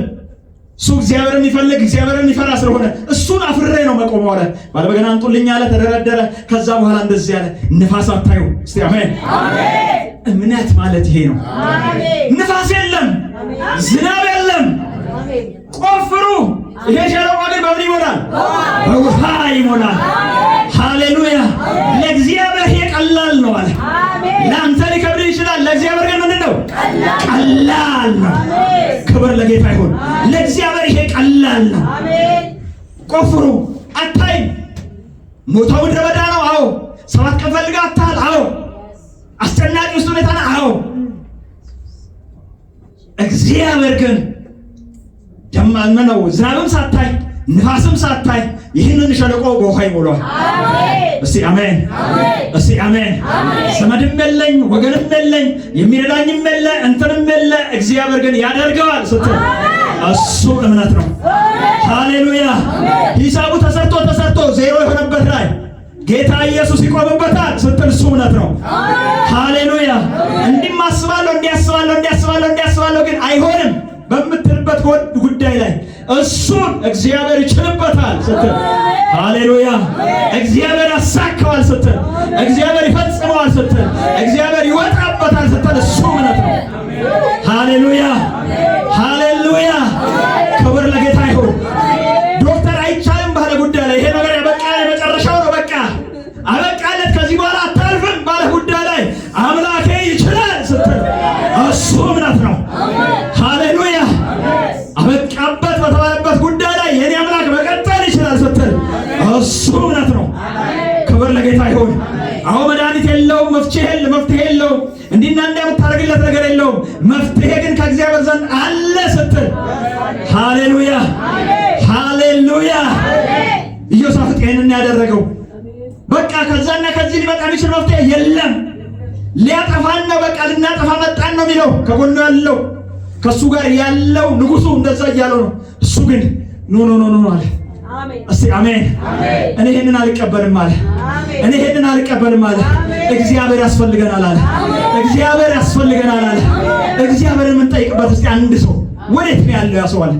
እሱ እግዚአብሔርን ይፈልግ እግዚአብሔርን ይፈራ ስለሆነ እሱን አፍሬ ነው መቆመው አለ። ባለበገና አንጡልኝ አለ። ተደረደረ። ከዛ በኋላ እንደዚህ ያለ ንፋስ አታዩ። እስቲ አሜን አሜን። እምነት ማለት ይሄ ነው። አሜን። ንፋስ የለም፣ ዝናብ የለም። አሜን። ቆፍሩ። ይሄ ሸለቆ ግን በምን ይሞላል? በውሃ ይሞላል። ሃሌሉያ። ለእግዚአብሔር ይሄ ቀላል ነው አለ። ለአንተ ሊከብድ ይችላል፣ ለእግዚአብሔር ግን ምንድን ነው? ቀላል ነው። ክብር ለጌታ ይሁን። ለእግዚአብሔር ይሄ ቀላል ነው። ቆፍሩ። አታይም። ሞታው ምድረ በዳ ነው። አዎ። 7 ቀን ፈልገህ አታል። አዎ። አስጨናቂ ውስጥ ሁኔታ ነው። አዎ። እግዚአብሔር ግን ደማን ነው። ዝናብም ሳታይ ንፋስም ሳታይ ይህንን ሸለቆ በውሃ ይሞላል። እስቲ አሜን እስቲ አሜን። ዘመድም የለኝ ወገንም የለኝ የሚረዳኝም የለ እንትንም የለ፣ እግዚአብሔር ግን ያደርገዋል ስትል እሱ እምነት ነው። ሃሌሉያ። ሂሳቡ ተሰርቶ ዜሮ የሆነበት ላይ ጌታ ኢየሱስ ይቆምበታል ስትል እሱ እምነት ነው። ሃሌሉያ። እንዲህም አስባለሁ ግን አይሆንም በምትልበት ጉዳይ ላይ እሱን እግዚአብሔር ይችልበታል ስትል ሃሌሉያ። እግዚአብሔር ያሳካዋል ስትል፣ እግዚአብሔር ይፈጽመዋል ስትል፣ እግዚአብሔር ይወጣበታል ስትል እሱ እምነት ነው። ሃሌሉያ ሃሌሉያ። ክብር ለጌታ ይሁን። ዶክተር አይቻልም ባለ ጉዳይ ላይ ይሄ ነገር ያበቃ የመጨረሻው ነው በቃ አበቃለት ከዚህ በኋላ አታልፍም ባለ ጉዳይ ላይ አምላኬ ይችላል ስትል እሱ እምነት ነው። ሃሌሉያ። አበቃበት በተባለበት ጉዳይ ላይ የኔ አምላክ መቀጠል ይችላል ስትል እሱ እምነት ነው። ክብር ለጌታ ይሁን። አሁን መድኃኒት የለውም፣ መፍትሄ የለውም፣ እንዲህና እንዲያ የምታደርግለት ነገር የለውም፣ መፍትሄ ግን ከእግዚአብሔር ዘንድ አለ ስትል ሃሌሉያ ሃሌሉያ። ኢዮሳፍጥ ይህንን ያደረገው በቃ ከዛና ከዚህ ሊመጣ የሚችል መፍትሄ የለም፣ ሊያጠፋን ነው፣ በቃ ልናጠፋ መጣን ነው የሚለው ከጎኑ ያለው ከሱ ጋር ያለው ንጉሱ እንደዛ እያለው ነው። እሱ ግን ኖ አለ። እስቲ አሜን። እኔ ይሄንን አልቀበልም አለ። እግዚአብሔር ያስፈልገናል አለ። እግዚአብሔርን የምንጠይቅበት እስቲ አንድ ሰው ወዴት ነው ያለው? ያሰዋል።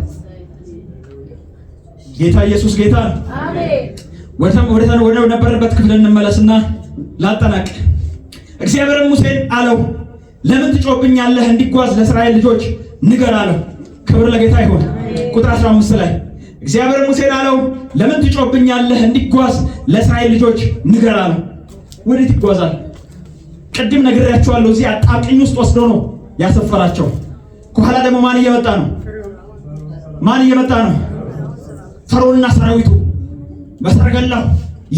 ጌታ ኢየሱስ ጌታ ነው። አሜን። ወደ ነበረበት ክፍል እንመለስና ላጠናቅ። እግዚአብሔር ሙሴን አለው ለምን ትጮብኛለህ? እንዲጓዝ ለእስራኤል ልጆች ንገር አለው። ክብር ለጌታ ይሁን። ቁጥር 15 ላይ እግዚአብሔር ሙሴን አለው ለምን ትጮብኛለህ? እንዲጓዝ ለእስራኤል ልጆች ንገር አለው። ወዴት ይጓዛል? ቅድም ነግሬያቸዋለሁ። እዚህ አጣብቂኝ ውስጥ ወስዶ ነው ያሰፈራቸው። ከኋላ ደግሞ ማን እየመጣ ነው? ፈርዖንና ሰራዊቱ በሰረገላው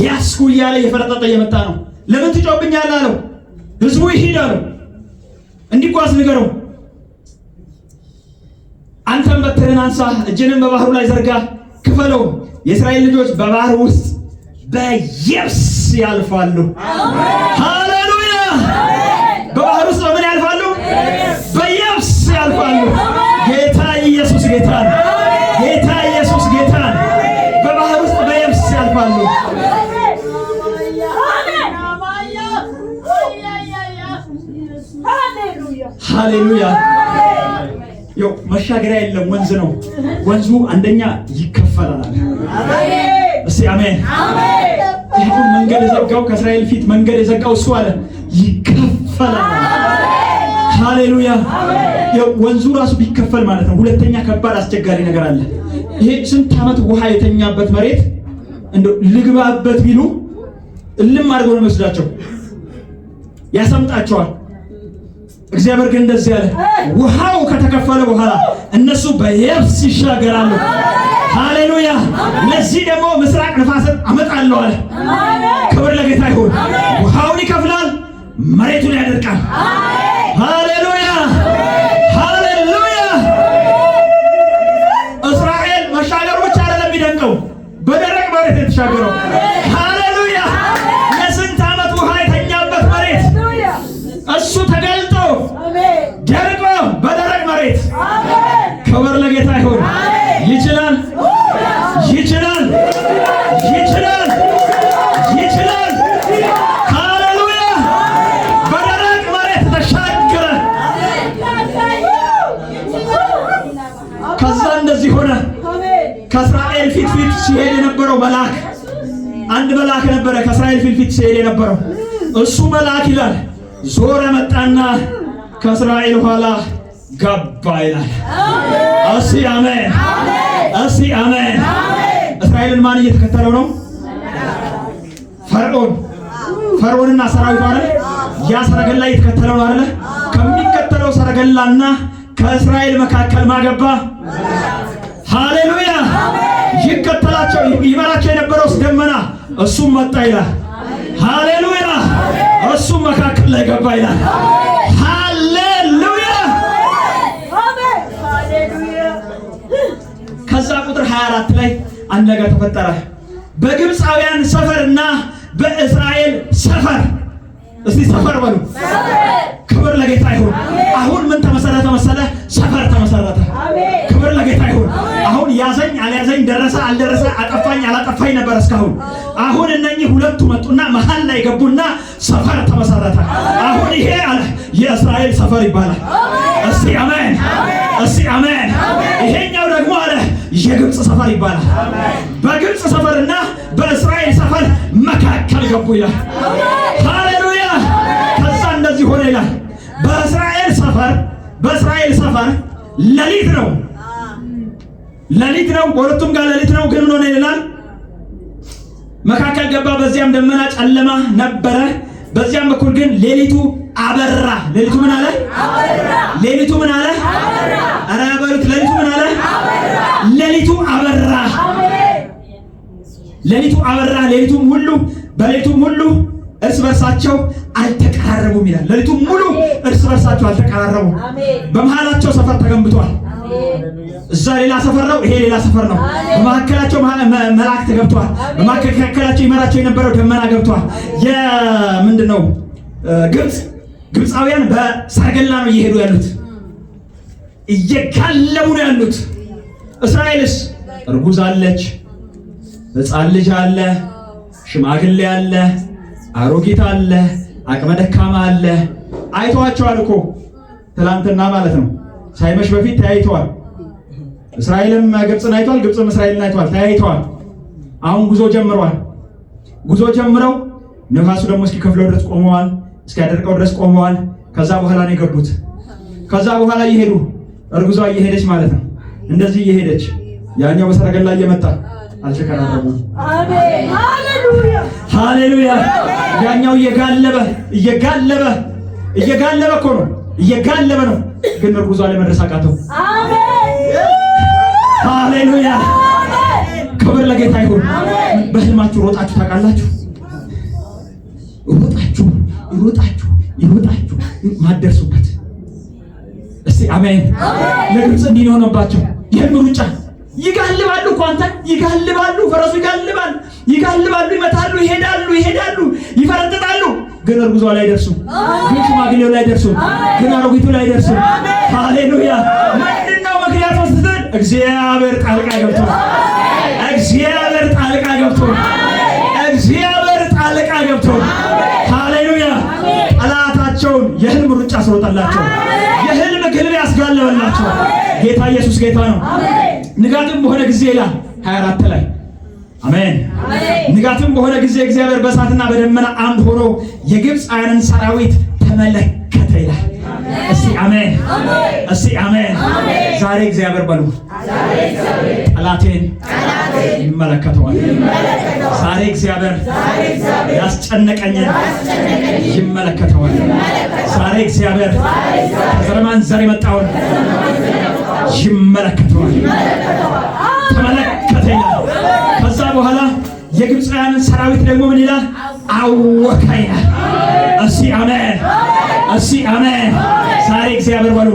ያስኩ እያለ የፈረጠጠ እየመጣ ነው። ለምን ትጮብኛለህ አለው። ህዝቡ ይሄድ አለው። እንዲጓዝ ንገረው። አንተም በትርህን አንሳ፣ እጅንም በባህሩ ላይ ዘርጋ፣ ክፈለው። የእስራኤል ልጆች በባህር ውስጥ በየብስ ያልፋሉ። ሃሌሉያ። በባህር ውስጥ በምን ያልፋሉ? በየብስ ያልፋሉ። ጌታ ኢየሱስ ጌታ ነው። በባህር ውስጥ በየብስ ያልፋሉ። ሃሌሉያ። ያው መሻገሪያ የለም፣ ወንዝ ነው። ወንዙ አንደኛ ይከፈላል። እስቲ አሜን። አሁን መንገድ የዘጋው ከእስራኤል ፊት መንገድ የዘጋው እሱ አለ ይከፈላል። ሃሌሉያ። ወንዙ ራሱ ቢከፈል ማለት ነው። ሁለተኛ ከባድ አስቸጋሪ ነገር አለ። ይሄ ስንት ዓመት ውሃ የተኛበት መሬት እንደው ልግባበት ቢሉ እልም አድርገው ነው መስዳቸው ያሰምጣቸዋል። እግዚአብሔር ግን እንደዚህ አለ፣ ውሃው ከተከፈለ በኋላ እነሱ በየብስ ይሻገራሉ። ሃሌሉያ። ለዚህ ደግሞ ምስራቅ ነፋስን አመጣለሁ አለ። ክብር ለጌታ ይሁን። ውሃውን ይከፍላል፣ መሬቱን ያደርቃል። ሃሌሉያ ሃሌሉያ። እስራኤል መሻገሩ ብቻ አይደለም የሚደንቀው፣ በደረቅ መሬት የተሻገረው። ሃሌሉያ። ለስንት ዓመት ውሃ የተኛበት መሬት እሱ ተገልጦ ደርቆ በደረቅ መሬት። ክብር ለጌታ ይሁን። ይችላል ይችላል ይችላል ይችላል። ሃሌሉያ። በደረቅ መሬት ተሻገረ። ከዛ እንደዚህ ሆነ። ከእስራኤል ፊት ሲሄድ የነበረው መልአክ፣ አንድ መልአክ ነበረ ከእስራኤል ፊት ሲሄድ የነበረው እሱ መልአክ ይላል ዞረ መጣና ከእስራኤል ኋላ ገባ ይላል። እሺ አሜን፣ እሺ አሜን። እስራኤልን ማን እየተከተለው ነው? ፈርዖንና ሰራዊቱ አይደል? ያ ሰረገላ እየተከተለው ነው አይደል? ከሚከተለው ሰረገላና ከእስራኤል መካከል ማገባ። ሃሌሉያ። ይከተላቸው ይመራቸው የነበረው ደመና እሱም መጣ ይላል። ሃሌሉያ። እሱም መካከል ላይ ገባ ይላል። ሃሌሉያ። ከዛ ቁጥር 24 ላይ አንድ ነገር ተፈጠረ። በግብፃውያን ሰፈርና በእስራኤል ሰፈር። እስቲ ሰፈር በሉ። ክብር ለጌታ ይሁን። አሁን ምን ተመሰረተ መሰለ? ሰፈር ተመሰረተ። ክብር ለጌታ ይሁን። አሁን ያዘኝ አልያዘኝ፣ ደረሰ አልደረሰ፣ አጠፋኝ አላጠፋኝ ነበር እስካሁን። አሁን እነኚህ ሁለቱ መጡና መሃል ላይ ገቡና ሰፈር ተመሰረተ። አሁን ይሄ አለ የእስራኤል ሰፈር ይባላል። እስቲ አሜን፣ እስቲ አሜን። ይሄኛው ደግሞ አለ የግብፅ ሰፈር ይባላል። በግብፅ ሰፈርና በእስራኤል ሰፈር መካከል ገቡ ይላል። ሃሌሉያ። ከዛ እንደዚህ ሆነ ይላል። በእስራኤል ሰፈር ሌሊት ነው፣ ሌሊት ነው። በሁለቱም ጋር ሌሊት ነው። ግን ምን ሆነ ይላል? መካከል ገባ። በዚያም ደመና ጨለማ ነበረ። በዚያም በኩል ግን ሌሊቱ አበራ። ሌሊቱ ምን አለ? ሌሊቱ ምን አለ? አረ በሉት። ሌሊቱ ምን አለ? ሌሊቱ አበራ። ሌሊቱ አበራ። ሌሊቱም ሁሉ በሌሊቱም ሁሉ እርስ በርሳቸው አልተቀራረቡም ይላል። ሌሊቱም ሙሉ እርስ በርሳቸው አልተቀራረቡም። በመሃላቸው ሰፈር ተገንብቷል። እዛ ሌላ ሰፈር ነው፣ ይሄ ሌላ ሰፈር ነው። በመካከላቸው መላእክት ገብቷል። በመካከላቸው ይመራቸው የነበረው ደመና ገብቷል። የምንድነው ግብፃውያን በሰረገላ ነው እየሄዱ ያሉት፣ እየጋለቡ ነው ያሉት። እስራኤልስ እርጉዝ አለች፣ ሕፃን ልጅ አለ፣ ሽማግሌ አለ፣ አሮጊት አለ፣ አቅመ ደካማ አለ። አይተዋቸዋል እኮ ትላንትና ማለት ነው። ሳይመሽ በፊት ተያይተዋል። እስራኤልም ግብፅን አይተዋል፣ ግብፅም እስራኤልን አይተዋል፣ ተያይተዋል። አሁን ጉዞ ጀምረዋል። ጉዞ ጀምረው ነፋሱ ደግሞ እስኪከፍለው ድረስ ቆመዋል፣ እስኪያደርቀው ድረስ ቆመዋል። ከዛ በኋላ ነው የገቡት። ከዛ በኋላ እየሄዱ እርጉዟ እየሄደች ማለት ነው፣ እንደዚህ እየሄደች ያኛው በሰረገላ እየመጣ አልተቀራረቡም። አሜን ሃሌሉያ ሃሌሉያ። ያኛው እየጋለበ እኮ ነው፣ እየጋለበ ነው። ግን እርጉዟ ላይ መድረስ አቃተው። አሜን ሃሌሉያ። ክብር ለጌታ ይሁን። በህልማችሁ ሮጣችሁ ታውቃላችሁ? ሮጣችሁ ማደርሱበት። እስቲ አሜን። ለግብፅ እንዲህ ነው ሆነባቸው። የህልም ሩጫ ይጋልባሉ እኮ አንተ፣ ይጋልባሉ፣ ፈረሱ ይጋልባል፣ ይመታሉ፣ ይሄዳሉ፣ ይፈረጥጣሉ። ግን እርጉዟ ላይ ደርሱ፣ ግን ሽማግሌው ላይ ደርሱ፣ ግን አሮጊቱ ላይ ደርሱ። ሃሌሉያ። ምንድነው ምክንያቱ ስትል እግዚአብሔር ጣልቃ ገብቶ ሃሌሉያ። ጠላታቸውን የህልም ሩጫ አስሮጠላቸው፣ የህልም ግልብ ያስጋለበላቸው። ጌታ ኢየሱስ ጌታ ነው። ንጋትም በሆነ ጊዜ ይላል 24 ላይ አሜን። ንጋትም በሆነ ጊዜ እግዚአብሔር በእሳትና በደመና አምድ ሆኖ የግብፃውያንን ሰራዊት ተመለከተ ይላል። እስቲ አሜን፣ እስቲ አሜን። ዛሬ እግዚአብሔር በሉ ጠላቴን ይመለከተዋል። ዛሬ እግዚአብሔር ያስጨነቀኝን ይመለከተዋል። ዛሬ እግዚአብሔር ከዘረማን ዘር የመጣውን ይመለከተዋል። ተመለከተ ይላል። ከዛ በኋላ የግብፃውያንን ሰራዊት ደግሞ ምን ይላል? አወከ ይላል። እስቲ አሜን፣ እስቲ አሜን። ዛሬ እግዚአብሔር በሉ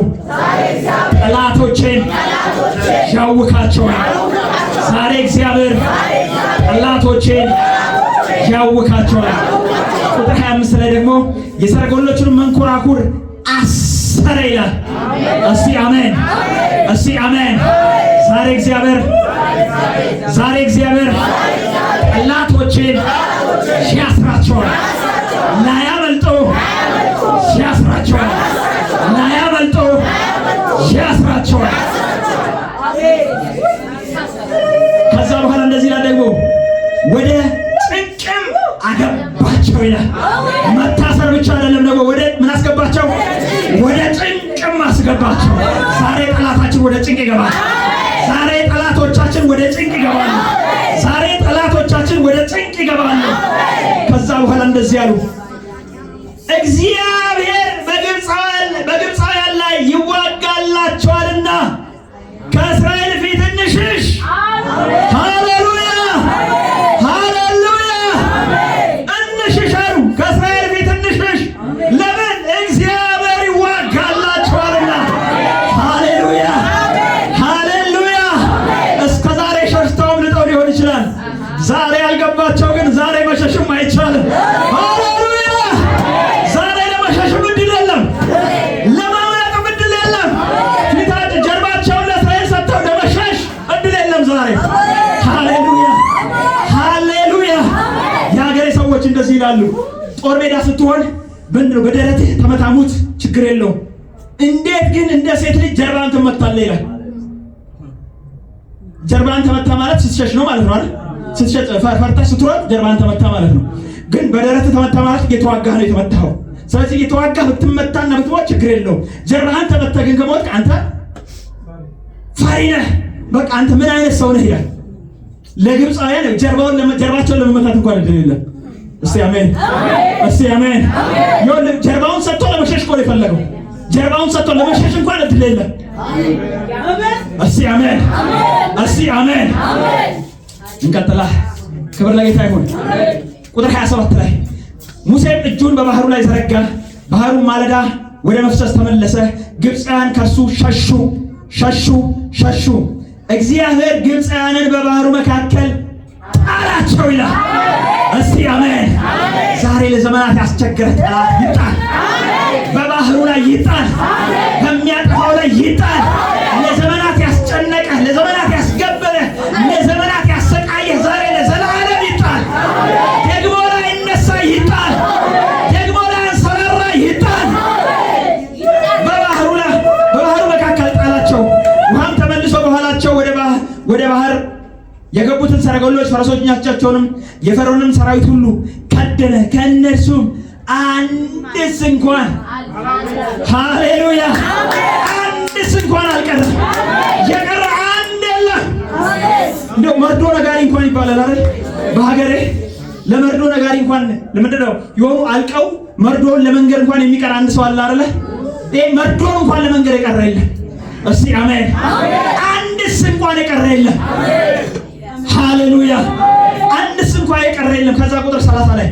ጠላቶቼን ያውካቸዋል። ዛሬ እግዚአብሔር ጠላቶቼን ያውካቸዋል። ቁጥር 25 ላይ ደግሞ የሰረገሎቹን መንኮራኩር አሰረ ይላል። እስቲ አሜን፣ እስቲ አሜን። ዛሬ እግዚአብሔር ጠላቶቼን ያስራቸዋል። ላያመልጡ ያስራቸዋል። ላያመልጡ ያስራቸዋል። ከዛ በኋላ እንደዚህ ይላል ደግሞ ወደ ጭንቅም አገባቸው ይላል። መታሰር ብቻ አይደለም ደግሞ ወደ ምን አስገባቸው? ወደ ጭንቅም አስገባቸው። ዛሬ ጠላታችን ወደ ጭንቅ ይገባል። ዛሬ ጠላቶቻችን ወደ ጭንቅ ይገባሉ። ዛሬ ጠላቶቻችን ወደ ጭንቅ ይገባሉ። ከዛ በኋላ እንደዚህ ያሉ እግዚአብሔር በግብፃውያን ላይ ይዋጋላቸዋልና ከእስራኤል ፊት እንሽሽ። ሃሌሉያ ሃሌሉያ። እንሽሽ አሉ። ከእስራኤል ፊት እንሽሽ። ለምን? እግዚአብሔር ይዋጋላቸዋልና። ሃሌሉያ ሃሌሉያ። እስከ ዛሬ ሸሽተውም ልጠው ሊሆን ይችላል። ዛሬ ያልገባቸው ግን ዛሬ መሸሽም አይቻልም። ሃሌሉያ። ዛሬ ለመሸሽም እድል የለም፣ ለማምለጥም እድል የለም። ፊታቸው ጀርባቸውን ለእስራኤል ሰጥተው ለመሸሽ እድል የለም ዛሬ። ሃሌሉያ ሃሌሉያ። የሀገሬ ሰዎች እንደዚህ ይላሉ፣ ጦር ሜዳ ስትሆን በደረትህ ተመታሙት ችግር የለውም፣ እንዴት ግን እንደ ሴት ልጅ ጀርባን ትመታለህ ይላል። ጀርባን ተመታ ማለት ስትሸሽ ነው ማለት ነው አይደል? ስትሸሽ ፈርተህ ስትሮጥ ጀርባን ተመታ ማለት ነው። ግን በደረትህ ተመታ ማለት እየተዋጋህ ነው የተመታኸው። ስለዚህ እየተዋጋህ ብትመታና ብትሞት ችግር የለውም። ጀርባህን ተመታ ግን ከሞትክ አንተ ፈሪ ነህ። በቃ አንተ ምን አይነት ሰው ነህ ይላል። ለግብፃውያን ጀርባቸውን ለመመታት እንኳን እድል የለም። እስቲ አሜን፣ እስቲ አሜን። ይኸውልህ ጀርባውን ሰጥቶ ለመሸሽ እኮ ነው የፈለገው። ጀርባውን ሰጥቶ ለመሸሽ እንኳን እድል የለም። እስቲ አሜን፣ እስቲ አሜን። እንቀጥላ። ክብር ለጌታ ይሁን። ቁጥር 27 ላይ ሙሴም እጁን በባህሩ ላይ ዘረጋ፣ ባህሩ ማለዳ ወደ መፍሰስ ተመለሰ፣ ግብፃውያን ከእርሱ ሸሹ ሸሹ ሸሹ። እግዚአብሔር ግብፃውያንን በባህሩ መካከል ጣላቸው ይላል። እስቲ አሜን። ዛሬ ለዘመናት ያስቸገረ ጠላት ይጣል፣ በባህሩ ላይ ይጣል፣ በሚያጠፋው ላይ ይጣል። ለዘመናት ያስጨነቀ፣ ለዘመናት ያስገበረ፣ ለዘመናት ያሰቃየ ዛሬ ለዘላለም ይጣል። ደግሞ ላይ እነሳ ይጣል፣ ደግሞ ላይ አንሰራራ ይጣል። በባህሩ መካከል ጣላቸው። ውሃም ተመልሶ በኋላቸው ወደ ባህር የገቡትን ሰረገሎች ፈረሶቻቸውንም የፈርዖንም ሰራዊት ሁሉ ከደነ፣ ከእነርሱም አንድስ እንኳን ሃሌሉያ አንድስ እንኳን አልቀረም። የቀረ አንድ የለም። እንደው መርዶ ነጋሪ እንኳን ይባላል አይደል? በሀገሬ ለመርዶ ነጋሪ እንኳን ለምንድን ነው የሆኑ አልቀው መርዶን ለመንገር እንኳን የሚቀር አንድ ሰው አለ አይደል? ይሄ መርዶን እንኳን ለመንገር የቀረ የለም። እስቲ አሜን። አንድስ እንኳን የቀረ የለም። ሃሌሉያ አንድስ እንኳን የቀረ የለም። ከዛ ቁጥር 30 ላይ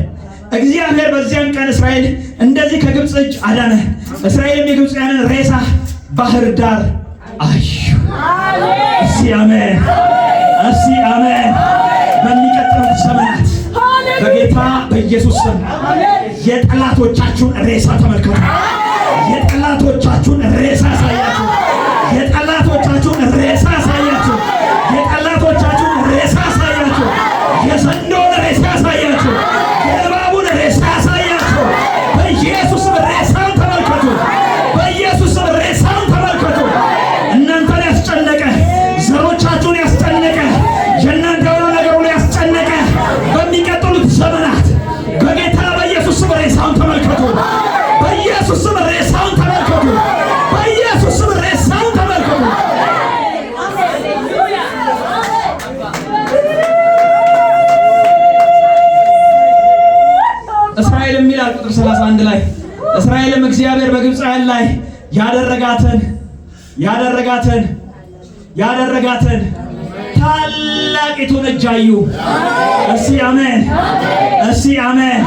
እግዚአብሔር በዚያን ቀን እስራኤል እንደዚህ ከግብፅ እጅ አዳነ። እስራኤልም የግብፃውያንን ሬሳ ባህር ዳር አዩ። እስቲ አሜን፣ እስቲ አሜን። በሚቀጥሉት ዘመናት በጌታ በኢየሱስ ስም የጠላቶቻችሁን ሬሳ ተመልከቱ። የጠላቶቻችሁን ሬሳ ሳያችሁ፣ የጠላቶቻችሁን ሬሳ ሳያችሁ፣ የጠላቶቻችሁን ሬሳ ሳያችሁ፣ የዘንዶውን ሬሳ ሳያችሁ፣ የእባቡን ሬሳ ሳያችሁ፣ በኢየሱስ ሬሳውን ተመልከቱ። በኢየሱስ ሬሳውን ተመልከቱ። እናንተን ያስጨነቀ ዘሮቻችሁን ያስጨነቀ የእናንተ የሆነ ነገር ሁሉ ያስጨነቀ እስራኤልም ይላል ቁጥር 31 ላይ እስራኤልም እግዚአብሔር በግብፃውያን ላይ ያደረጋትን ታላቂቱን እጅ አዩ። እስቲ አሜን፣ እስቲ አሜን።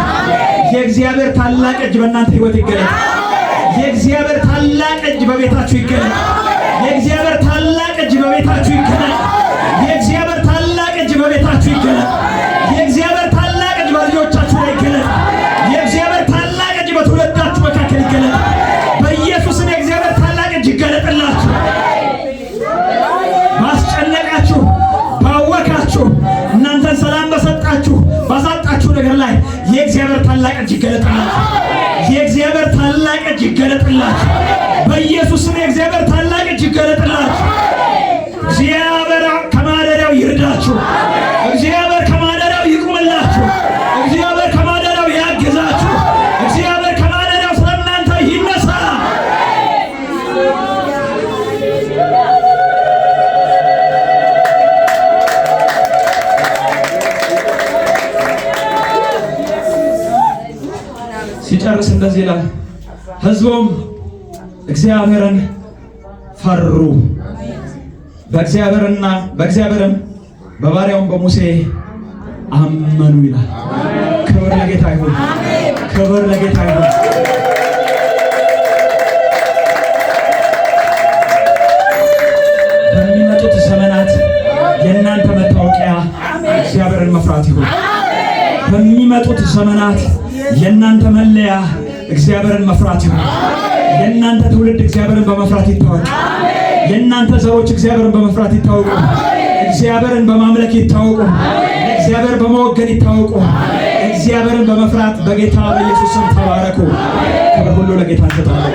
የእግዚአብሔር ታላቅ እጅ በእናንተ ሕይወት ይገለጥ። የእግዚአብሔር ታላቅ እጅ በቤታችሁ ይገለጥ። የእግዚአብሔር ታላቅ እጅ በቤታችሁ ይገለጥ። የእግዚአብሔር ታላቅ እጅ በቤታችሁ ይገለጥ። የእግዚአብሔር ታላቅ እጅ በልጆቻችሁ ላይ ይገለጥ። የእግዚአብሔር ታላቅ እጅ በትውልዳችሁ መካከል ይገለጥ። በኢየሱስም የእግዚአብሔር ታላቅ እጅ ይገለጥላችሁ። ባስጨነቃችሁ፣ ባወካችሁ፣ እናንተን ሰላም በሰጣችሁ፣ ባሳጣችሁ ነገር ላይ የእግዚአብሔር ታላቅ እጅ ይገለጥላችሁ። የእግዚአብሔር ታላቅ እጅ ይገለጥላችሁ። በኢየሱስም የእግዚአብሔር ታላቅ እጅ ይገለጥላችሁ። እግዚአብሔር ከማደሪያው ይርዳችሁ። እግዚአብሔር ከማደሪያው ይቁምላችሁ። እግዚአብሔር ከማደሪያው ያግዛችሁ። እግዚአብሔር ከማደሪያው ስለእናንተ ይነሳ። ሲጨርስ እንደዚህ ይላል፣ ሕዝቡም እግዚአብሔርን ፈሩ፣ በእግዚአብሔርም በባሪያውም በሙሴ አመኑ ይላል። ክብር ለጌታ ይሁን፣ ክብር ለጌታ ይሁን። በሚመጡት ዘመናት የእናንተ መታወቂያ እግዚአብሔርን መፍራት ይሁን። በሚመጡት ዘመናት የእናንተ መለያ እግዚአብሔርን መፍራት ይሁን። የእናንተ ትውልድ እግዚአብሔርን በመፍራት ይታወቅ። የእናንተ ዘሮች እግዚአብሔርን በመፍራት ይታወቁ። እግዚአብሔርን በማምለክ ይታወቁ። እግዚአብሔር በመወገን ይታወቁ። እግዚአብሔርን በመፍራት በጌታ በኢየሱስ ስም ተባረኩ። ክብር ሁሉ ለጌታ እንሰጣለን።